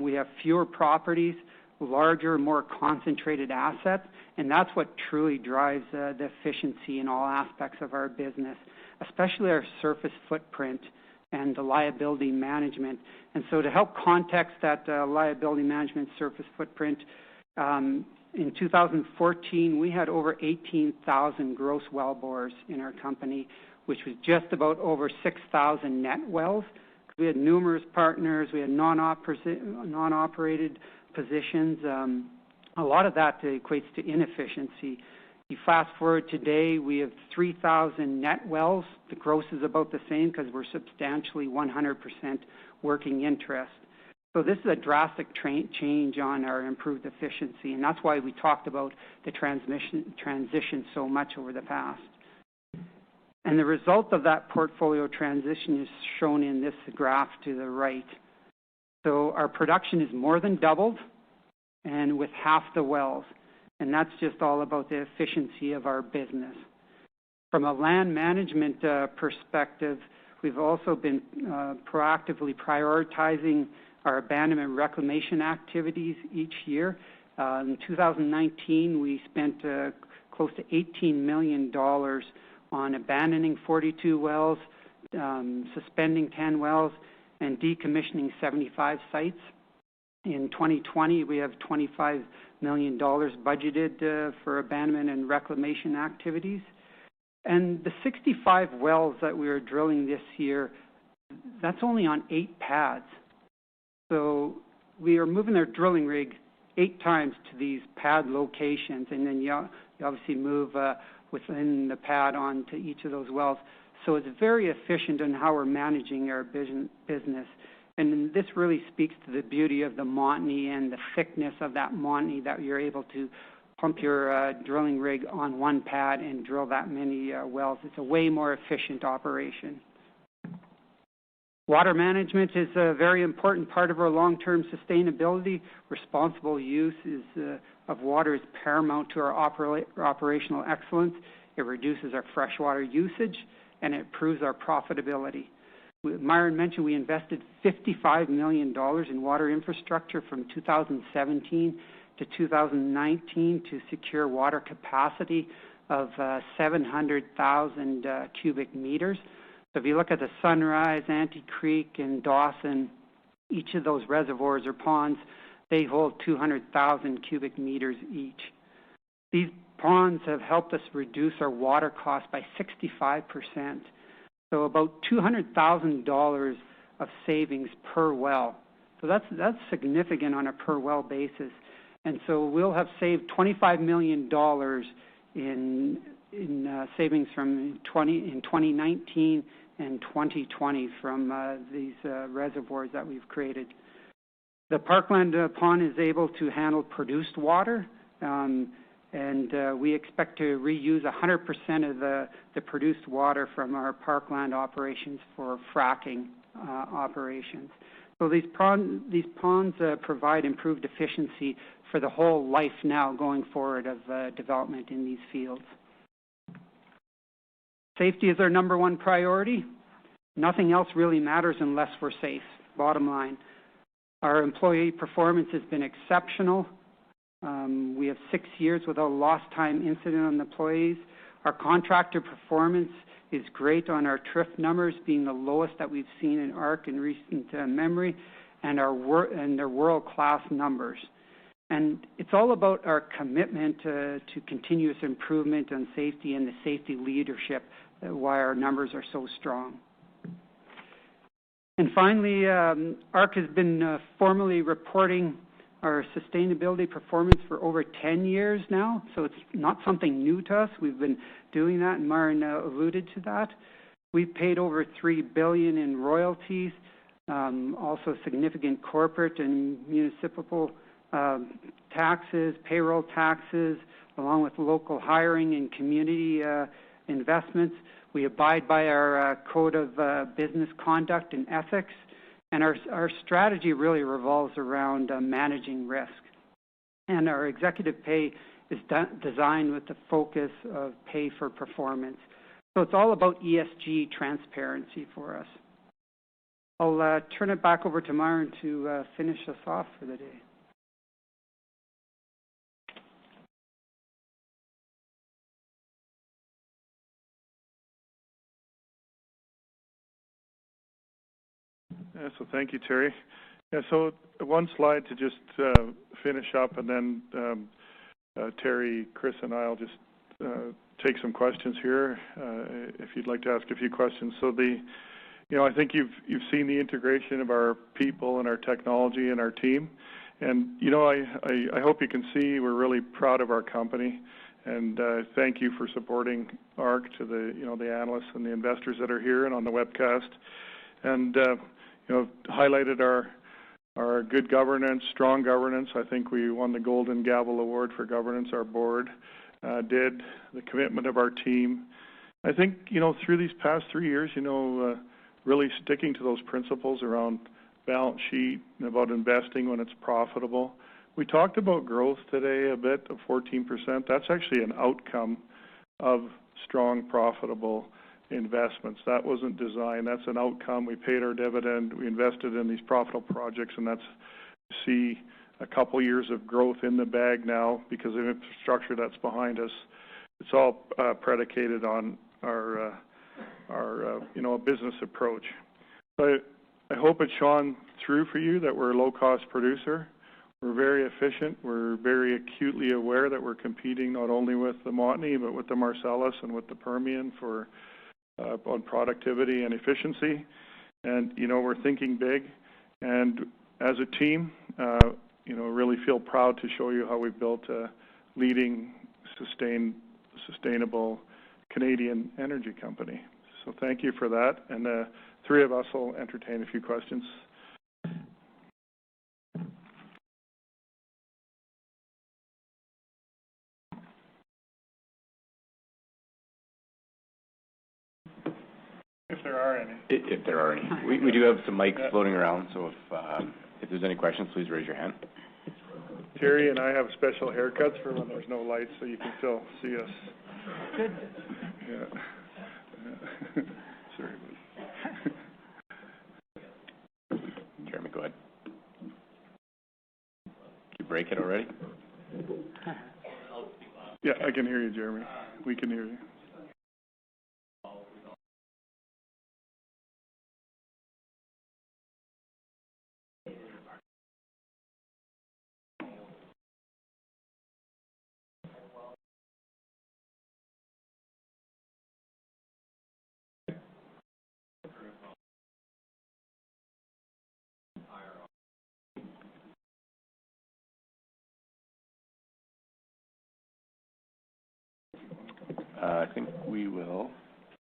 we have fewer properties, larger, more concentrated assets, and that's what truly drives the efficiency in all aspects of our business, especially our surface footprint and the liability management. And so to help context that liability management surface footprint, in 2014, we had over 18,000 gross wellbores in our company, which was just about over 6,000 net wells. We had numerous partners. We had non-operated positions. A lot of that equates to inefficiency. You fast forward today, we have 3,000 net wells. The gross is about the same because we're substantially 100% working interest. So this is a drastic change on our improved efficiency, and that's why we talked about the transition so much over the past. And the result of that portfolio transition is shown in this graph to the right. So our production is more than doubled, and with half the wells, and that's just all about the efficiency of our business. From a land management perspective, we've also been proactively prioritizing our abandonment reclamation activities each year. In 2019, we spent close to $18 million on abandoning 42 wells, suspending 10 wells, and decommissioning 75 sites. In 2020, we have $25 million budgeted for abandonment and reclamation activities. And the 65 wells that we are drilling this year, that's only on 8 pads. So we are moving our drilling rig 8 times to these pad locations, and then you obviously move within the pad onto each of those wells. So it's very efficient in how we're managing our business. And this really speaks to the beauty of the Montney and the thickness of that Montney, that you're able to pump your drilling rig on one pad and drill that many wells. It's a way more efficient operation. Water management is a very important part of our long-term sustainability. Responsible use of water is paramount to our operational excellence. It reduces our freshwater usage, and it improves our profitability. Myron mentioned we invested $55 million in water infrastructure from 2017 to 2019 to secure water capacity of 700,000 cubic meters. So if you look at the Sunrise, Ante Creek, and Dawson, each of those reservoirs or ponds, they hold 200,000 cubic meters each. These ponds have helped us reduce our water costs by 65%. So about $200,000 of savings per well. So that's significant on a per well basis. And so we'll have saved $25 million in savings from 2019 and 2020 from these reservoirs that we've created. The Parkland pond is able to handle produced water, and we expect to reuse 100% of the produced water from our Parkland operations for fracking operations. So these ponds provide improved efficiency for the whole life now going forward of development in these fields. Safety is our number one priority. Nothing else really matters unless we're safe, bottom line. Our employee performance has been exceptional. We have 6 years without a lost time incident on the employees. Our contractor performance is great on our TRIF numbers, being the lowest that we've seen in ARC in recent memory, and their world-class numbers. And it's all about our commitment to continuous improvement on safety and the safety leadership, why our numbers are so strong. And finally, ARC has been formally reporting our sustainability performance for over 10 years now, so it's not something new to us. We've been doing that, and Myron alluded to that. We've paid over $3 billion in royalties, also significant corporate and municipal taxes, payroll taxes, along with local hiring and community investments. We abide by our code of business conduct and ethics, and our strategy really revolves around managing risk. And our executive pay is designed with the focus of pay for performance. So it's all about ESG transparency for us. I'll turn it back over to Myron to finish us off for the day. Yeah, so thank you, Terry. Yeah, so one slide to just finish up, and then Terry, Chris, and I'll just take some questions here if you'd like to ask a few questions. So I think you've seen the integration of our people and our technology and our team, and I hope you can see we're really proud of our company, and thank you for supporting ARC to the analysts and the investors that are here and on the webcast, and highlighted our good governance, strong governance. I think we won the Golden Gavel Award for governance. Our board did. The commitment of our team. I think through these past 3 years, really sticking to those principles around balance sheet and about investing when it's profitable. We talked about growth today a bit of 14%. That's actually an outcome of strong, profitable investments. That wasn't designed. That's an outcome. We paid our dividend. We invested in these profitable projects, and that's see a couple years of growth in the bag now because of infrastructure that's behind us. It's all predicated on our business approach. But I hope it shone through for you that we're a low-cost producer. We're very efficient. We're very acutely aware that we're competing not only with the Montney but with the Marcellus and with the Permian for on productivity and efficiency, and we're thinking big, and as a team, really feel proud to show you how we've built a leading, sustainable Canadian energy company. So thank you for that, and the three of us will entertain a few questions. If there are any. If there are any. We do have some mics floating around, so if there's any questions, please raise your hand. Terry and I have special haircuts for when there's no lights, so you can still see us. Good. Yeah. Sorry. Jeremy, go ahead. Did you break it already? Yeah, I can hear you, Jeremy. We can hear you. I think we will.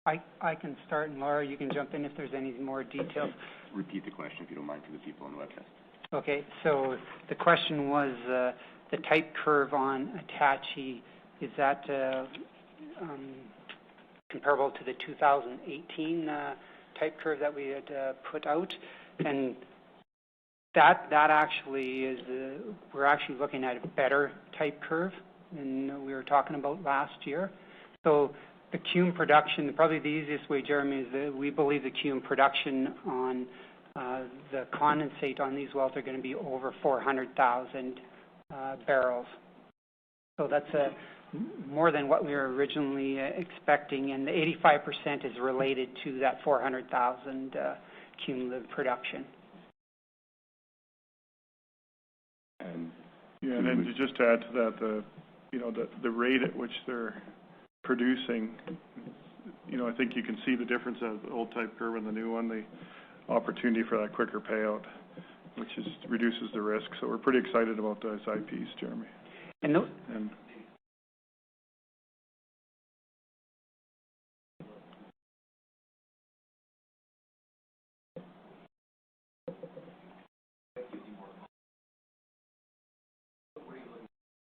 I can start, and Laura, you can jump in if there's any more details. Repeat the question, if you don't mind, for the people on the webcast. Okay, so the question was the type curve on Attachie, is that comparable to the 2018 type curve that we had put out? And That actually is, we're actually looking at a better type curve than we were talking about last year. So the cume production, probably the easiest way, Jeremy, is that we believe the cume production on the condensate on these wells are going to be over 400,000 barrels. So that's more than what we were originally expecting, and the 85% is related to that 400,000 cumulative production. And then just to add to that, the rate at which they're producing, I think you can see the difference of the old type curve and the new one, the opportunity for that quicker payout, which reduces the risk. So we're pretty excited about those IPs, Jeremy.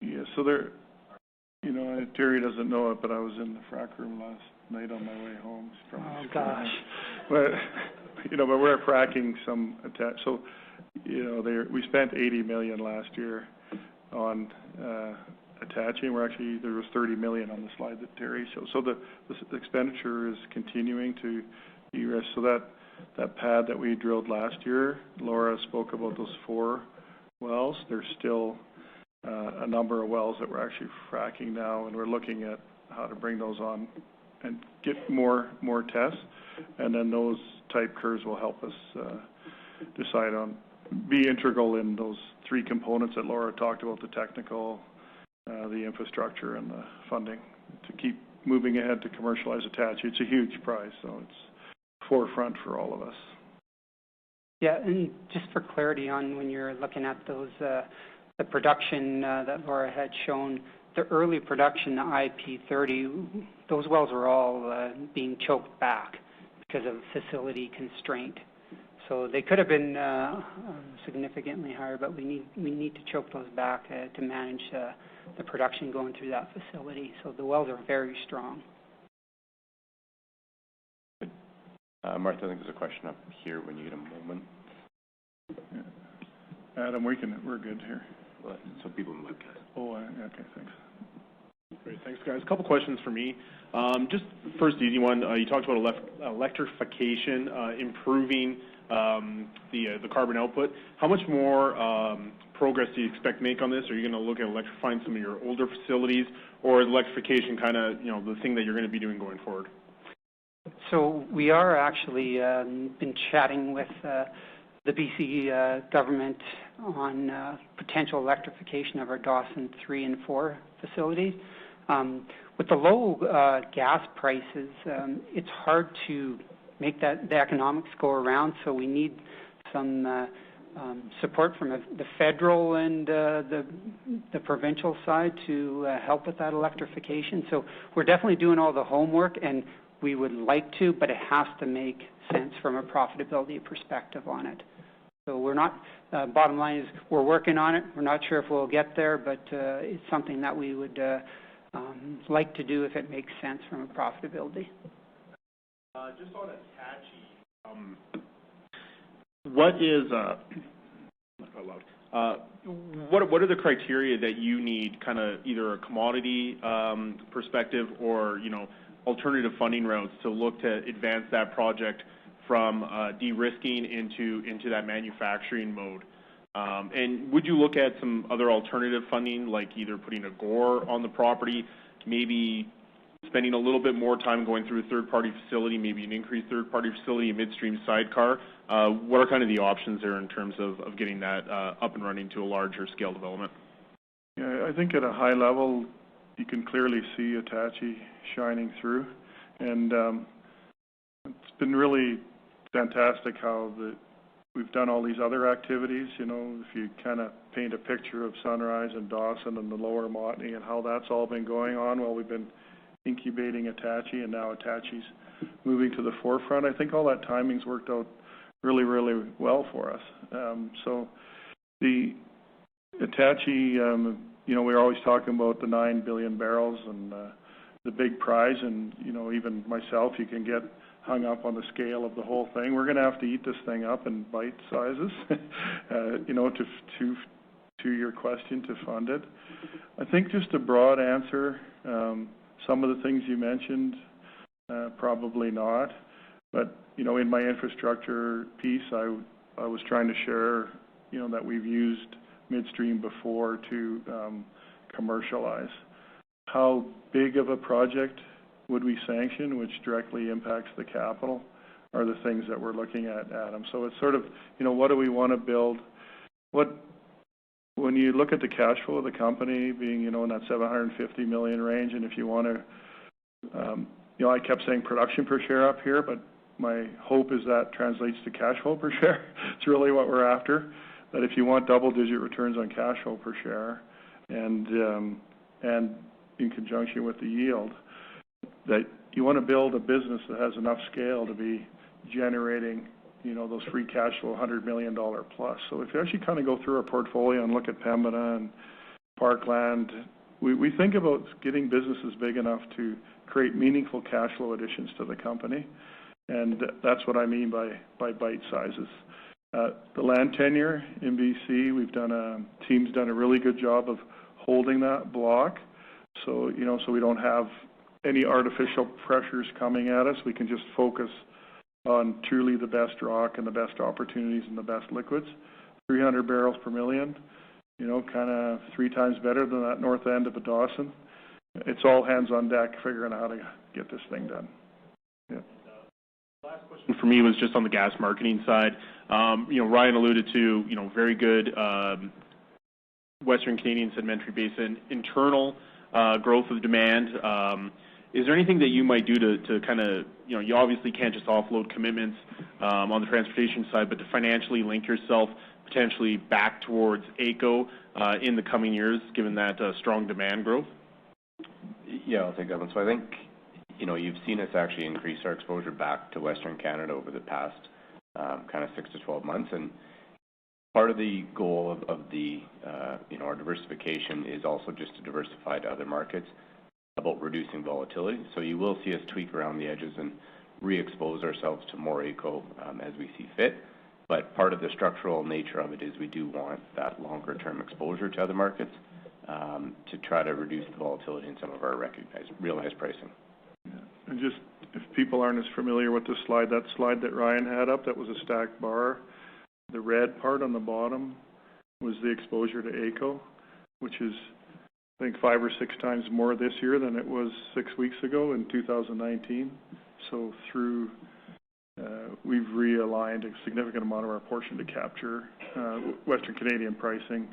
Yeah, so there, Terry doesn't know it, but I was in the frac room last night on my way home. Oh, gosh. But, but we're fracking some attach. So, we spent $80 million last year on attaching. There was $30 million on the slide that Terry showed. So the expenditure is continuing to de-risk. So that pad that we drilled last year, Laura spoke about those 4 wells. There's still a number of wells that we're actually fracking now, and we're looking at how to bring those on and get more tests, and then those type curves will help us be integral in those 3 components that Laura talked about: the technical, the infrastructure, and the funding to keep moving ahead to commercialize Attachie. It's a huge prize, so it's forefront for all of us. Yeah, and just for clarity on when you're looking at those the production that Laura had shown, the early production, the IP30, those wells are all being choked back because of facility constraint. So they could have been significantly higher, but we need to choke those back to manage the production going through that facility. So the wells are very strong. Martha, I think there's a question up here when you get a moment. Yeah. Adam, we're good here. So people in the webcast. Oh, okay, thanks. Great, thanks, guys. A couple questions for me. Just first easy one. You talked about electrification improving the carbon output. How much more progress do you expect to make on this? Are you going to look at electrifying some of your older facilities, or is electrification kind of the thing that you're going to be doing going forward? So we are actually been chatting with the BC government on potential electrification of our Dawson 3 and 4 facilities. With the low gas prices, it's hard to make the economics go around, so we need some support from the federal and the provincial side to help with that electrification. So we're definitely doing all the homework, and we would like to, but it has to make sense from a profitability perspective on it. So we're not, bottom line is we're working on it. We're not sure if we'll get there, but it's something that we would like to do if it makes sense from a profitability. Just on Attachie, what are the criteria that you need, kind of either a commodity perspective or alternative funding routes to look to advance that project from de-risking into that manufacturing mode? And would you look at some other alternative funding, like either putting a GORR on the property, maybe spending a little bit more time going through a third-party facility, maybe an increased third-party facility, a midstream sidecar? What are kind of the options there in terms of getting that up and running to a larger scale development? Yeah, I think at a high level, you can clearly see Attachie shining through, and it's been really fantastic how we've done all these other activities. If you kind of paint a picture of Sunrise and Dawson and the Lower Montney and how that's all been going on while we've been incubating Attachie, and now Attachie's moving to the forefront. I think all that timing's worked out really, really well for us. So the Attachie, we're always talking about the 9 billion barrels and the big prize, and even myself, you can get hung up on the scale of the whole thing. We're going to have to eat this thing up in bite sizes, to your question, to fund it. I think just a broad answer, some of the things you mentioned, probably not. But, in my infrastructure piece, I was trying to share, that we've used midstream before to commercialize. How big of a project would we sanction, which directly impacts the capital, are the things that we're looking at, Adam. So it's sort of, what do we want to build? When you look at the cash flow of the company being, in that 750 million range, and if you want to, I kept saying production per share up here, but my hope is that translates to cash flow per share. It's really what we're after. That if you want double-digit returns on cash flow per share, and in conjunction with the yield, that you want to build a business that has enough scale to be generating, those free cash flow, $100 million plus. So if you actually kind of go through our portfolio and look at Pembina and Parkland, we think about getting businesses big enough to create meaningful cash flow additions to the company, and that's what I mean by bite sizes. The land tenure in BC, team's done a really good job of holding that block, so we don't have any artificial pressures coming at us. We can just focus on truly the best rock and the best opportunities and the best liquids. 300 barrels per million, kind of 3 times better than that north end of a Dawson. It's all hands on deck figuring out how to get this thing done. Yeah. Last question for me was just on the gas marketing side. Ryan alluded to, very good Western Canadian Sedimentary Basin internal growth of demand. Is there anything that you might do to kind of, you obviously can't just offload commitments on the transportation side, but to financially link yourself potentially back towards AECO in the coming years, given that strong demand growth? Yeah, I'll take that one. So I think, you've seen us actually increase our exposure back to Western Canada over the past kind of 6 to 12 months. And part of the goal of the, our diversification is also just to diversify to other markets about reducing volatility. So you will see us tweak around the edges and re-expose ourselves to more AECO as we see fit. But part of the structural nature of it is we do want that longer-term exposure to other markets to try to reduce the volatility in some of our realized pricing. Yeah. And just, if people aren't as familiar with the slide, that slide that Ryan had up, that was a stacked bar. The red part on the bottom was the exposure to AECO, which is, I think, 5 or 6 times more this year than it was 6 weeks ago in 2019. So we've realigned a significant amount of our portion to capture Western Canadian pricing,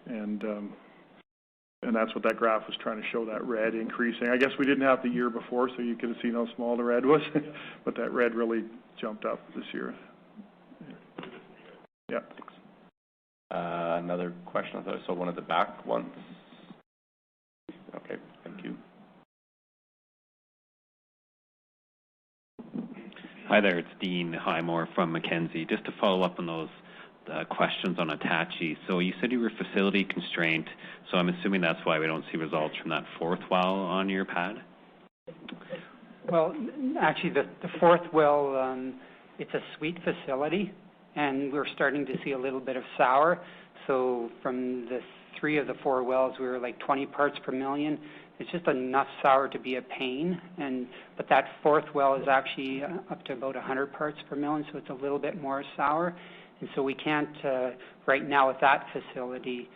and that's what that graph was trying to show, that red increasing. I guess we didn't have the year before, so you could have seen how small the red was, but that red really jumped up this year. Yeah. Thanks. Another question. So one of the back ones. Okay, thank you. Hi there, it's Dean Highmore from Mackenzie. Just to follow up on those questions on Attachie. So you said you were facility constraint, so I'm assuming that's why we don't see results from that fourth well on your pad? Well, actually, the fourth well, it's a sweet facility, and we're starting to see a little bit of sour. So from the 3 of the 4 wells, we were like 20 parts per million. It's just enough sour to be a pain, but that fourth well is actually up to about 100 parts per million, so it's a little bit more sour. And so we can't, right now with that facility,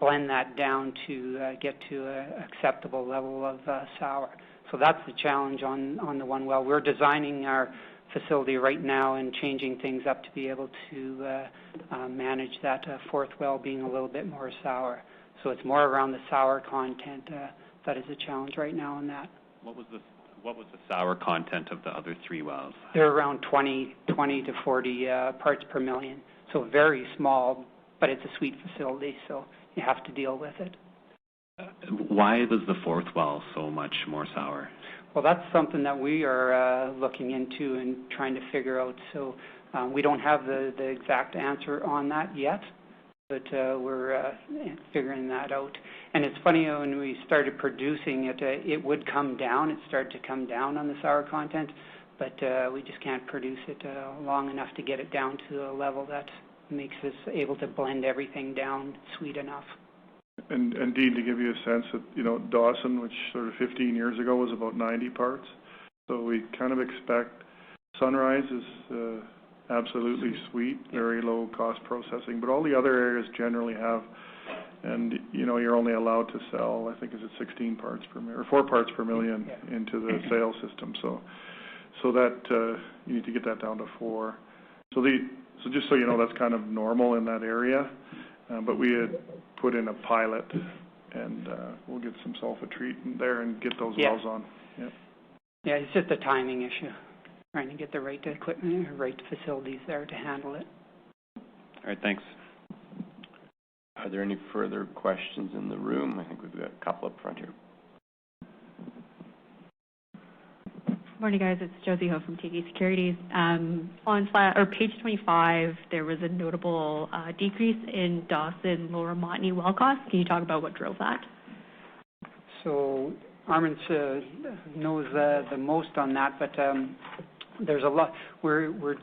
blend that down to get to an acceptable level of sour. So that's the challenge on the one well. We're designing our facility right now and changing things up to be able to manage that fourth well being a little bit more sour. So it's more around the sour content that is a challenge right now on that. What was the sour content of the other 3 wells? They're around 20 to 40 parts per million. So very small, but it's a sweet facility, so you have to deal with it. Why was the fourth well so much more sour? Well, that's something that we are looking into and trying to figure out. So we don't have the exact answer on that yet, but we're figuring that out. And it's funny, when we started producing it, it would come down. It started to come down on the sour content, but we just can't produce it long enough to get it down to a level that makes us able to blend everything down sweet enough. And Dean, to give you a sense that, you know, Dawson, which sort of 15 years ago was about 90 parts, so we kind of expect Sunrise is absolutely sweet, very low cost processing, but all the other areas generally have, and you know, you're only allowed to sell, I think, is it 16 parts per million, or 4 parts per million into the sales system. So that you need to get that down to 4. So just so you know, that's kind of normal in that area. But we had put in a pilot, and we'll get some sulfate treatment there and get those wells on. Yeah, it's just a timing issue, trying to get the right equipment, right facilities there to handle it. All right, thanks. Are there any further questions in the room? I think we've got a couple up front here. Morning, guys. It's Josie Ho from TD Securities. On page 25, there was a notable decrease in Dawson Lower Montney well costs. Can you talk about what drove that? So Armin knows the most on that, but there's a lot. We're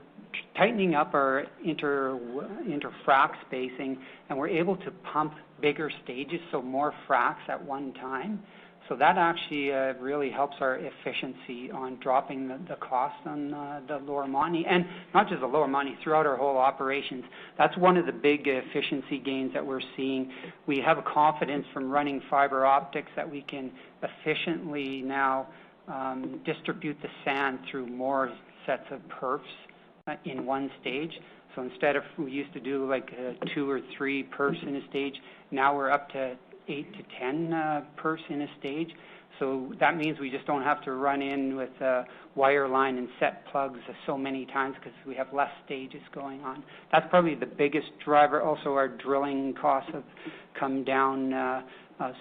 tightening up our inter-frac spacing, and we're able to pump bigger stages, so more fracs at one time. So that actually really helps our efficiency on dropping the cost on the Lower Montney, and not just the Lower Montney, throughout our whole operations. That's one of the big efficiency gains that we're seeing. We have a confidence from running fiber optics that we can efficiently now distribute the sand through more sets of perfs in one stage. So instead of, we used to do like 2 or 3 perfs in a stage, now we're up to 8 to 10 perfs in a stage. So that means we just don't have to run in with wire line and set plugs so many times because we have less stages going on. That's probably the biggest driver. Also, our drilling costs have come down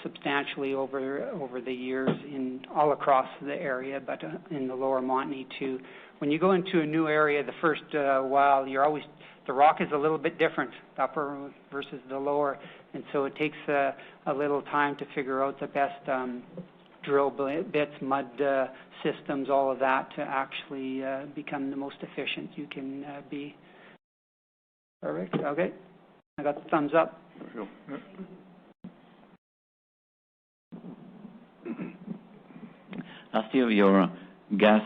substantially over the years in all across the area, but in the Lower Montney too. When you go into a new area, the first while, the rock is a little bit different, the upper versus the lower, and so it takes a little time to figure out the best drill bits, mud systems, all of that to actually become the most efficient you can be. Perfect. Okay. I got the thumbs up. Last year, your gas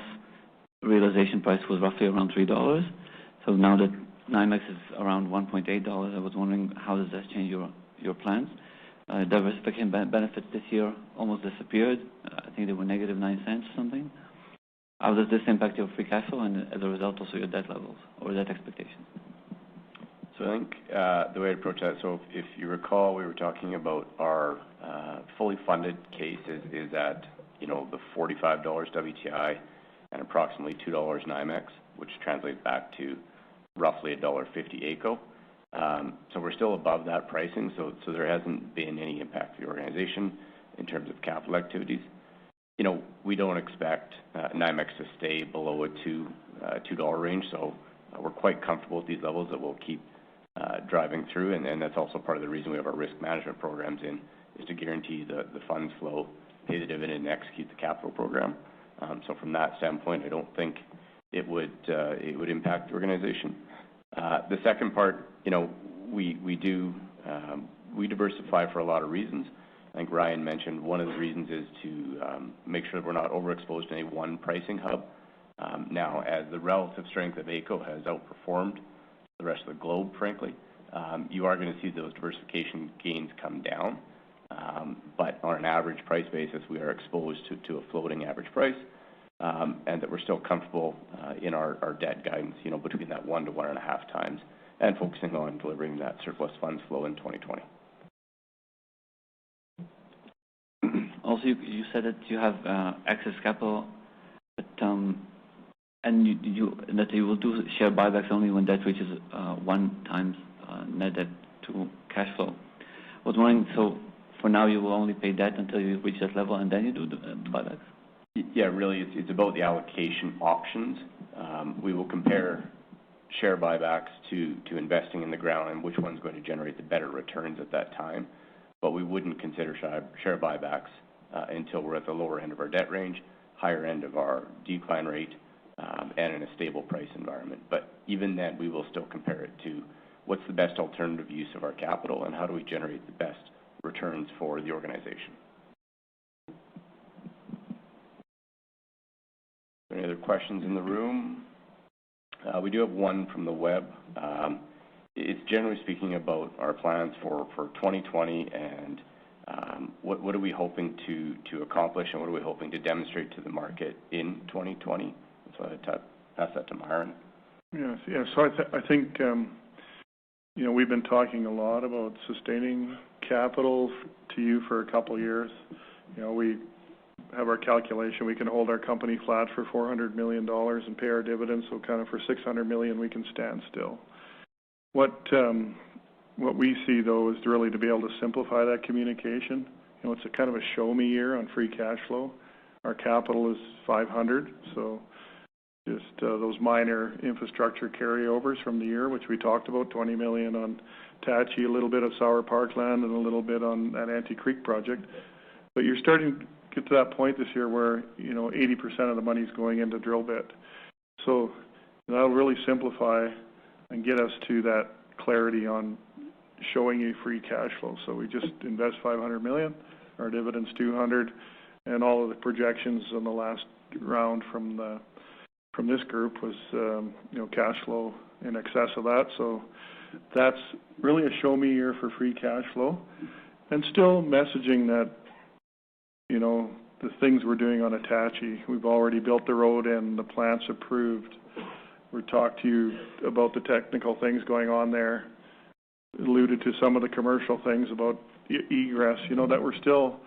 realization price was roughly around $3. So now that NYMEX is around $1.8, I was wondering, how does that change your plans? Diversification benefits this year almost disappeared. I think they were negative 9 cents or something. How does this impact your free cash flow and, as a result, also your debt levels or debt expectations? So I think the way to approach that, so if you recall, we were talking about our fully funded case is at, you know, the $45 WTI and approximately $2 NYMEX, which translates back to roughly $1.50 AECO. So we're still above that pricing, so there hasn't been any impact to the organization in terms of capital activities. You know, we don't expect NYMEX to stay below a $2 range, so we're quite comfortable with these levels that we'll keep driving through, and that's also part of the reason we have our risk management programs in, is to guarantee the funds flow, pay the dividend, and execute the capital program. So from that standpoint, I don't think it would impact the organization. The second part, you know, we diversify for a lot of reasons. I think Ryan mentioned one of the reasons is to make sure that we're not overexposed to any one pricing hub. Now, as the relative strength of AECO has outperformed the rest of the globe, frankly, you are going to see those diversification gains come down. But on an average price basis, we are exposed to a floating average price, and that we're still comfortable in our debt guidance, you know, between that 1 to 1.5 times, and focusing on delivering that surplus funds flow in 2020. Also, you said that you have excess capital, but and that you will do share buybacks only when debt reaches 1 times net debt to cash flow. I was wondering, so for now you will only pay debt until you reach that level, and then you do the buybacks? Yeah, really, it's about the allocation options. We will compare share buybacks to investing in the ground and which one's going to generate the better returns at that time. But we wouldn't consider share buybacks until we're at the lower end of our debt range, higher end of our decline rate, and in a stable price environment. But even then, we will still compare it to what's the best alternative use of our capital and how do we generate the best returns for the organization. Any other questions in the room? We do have one from the web. It's generally speaking about our plans for 2020 and what are we hoping to accomplish and what are we hoping to demonstrate to the market in 2020. So I'd pass that to Myron. Yes. So I think, we've been talking a lot about sustaining capital to you for a couple of years. We have our calculation. We can hold our company flat for $400 million and pay our dividends. So kind of for $600 million, we can stand still. What we see, though, is really to be able to simplify that communication. It's a kind of a show me year on free cash flow. Our capital is 500, so just those minor infrastructure carryovers from the year, which we talked about, 20 million on Tachi, a little bit of Sour Parkland, and a little bit on that Ante Creek project. But you're starting to get to that point this year where 80% of the money's going into drill bit. So that'll really simplify and get us to that clarity on showing you free cash flow. So we just invest 500 million, our dividends 200, and all of the projections on the last round from this group was cash flow in excess of that. So that's really a show me year for free cash flow, and still messaging that the things we're doing on Attachie, we've already built the road and the plant's approved. We talked to you about the technical things going on there, alluded to some of the commercial things about egress, that we're still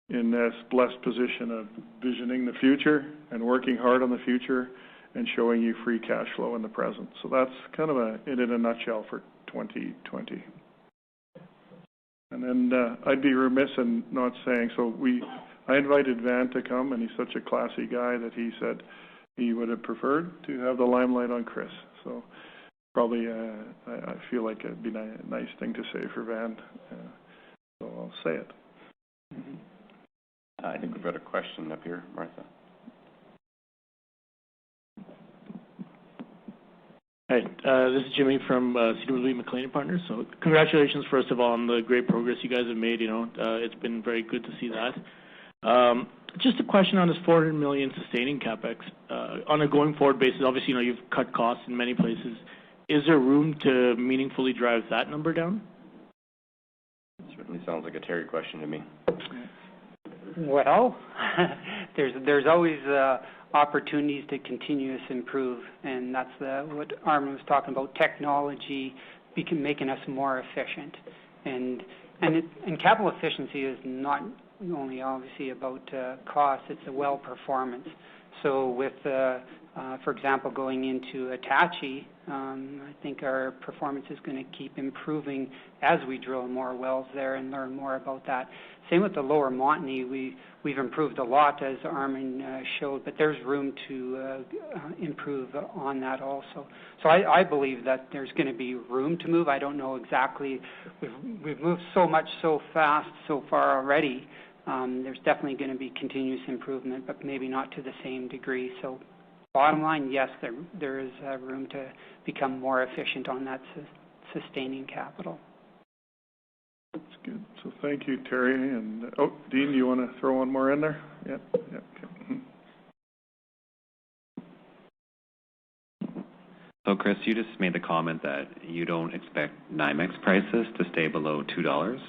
in this blessed position of visioning the future and working hard on the future and showing you free cash flow in the present. So that's kind of it in a nutshell for 2020. And then I'd be remiss in not saying, I invited Van to come, and he's such a classy guy that he said he would have preferred to have the limelight on Chris. So probably I feel like it'd be a nice thing to say for Van, so I'll say it. I think we've got a question up here, Martha. Hi, this is Jimmy from CWB McLean Partners. So congratulations, first of all, on the great progress you guys have made. It's been very good to see that. Just a question on this 400 million sustaining capex on a going forward basis. Obviously, you've cut costs in many places. Is there room to meaningfully drive that number down? It certainly sounds like a Terry question to me. Well, there's always opportunities to continuous improve, and that's what Armin was talking about, technology making us more efficient. And capital efficiency is not only obviously about cost, it's a well performance. So with, for example, going into Attachie, I think our performance is going to keep improving as we drill more wells there and learn more about that. Same with the Lower Montney. We've improved a lot, as Armin showed, but there's room to improve on that also. So I believe that there's going to be room to move. I don't know exactly. We've moved so much so fast so far already. There's definitely going to be continuous improvement, but maybe not to the same degree. So bottom line, yes, there is room to become more efficient on that sustaining capital. That's good. So thank you, Terry. And Dean, do you want to throw one more in there? Yeah. Okay. So, Chris, you just made the comment that you don't expect NYMEX prices to stay below $2.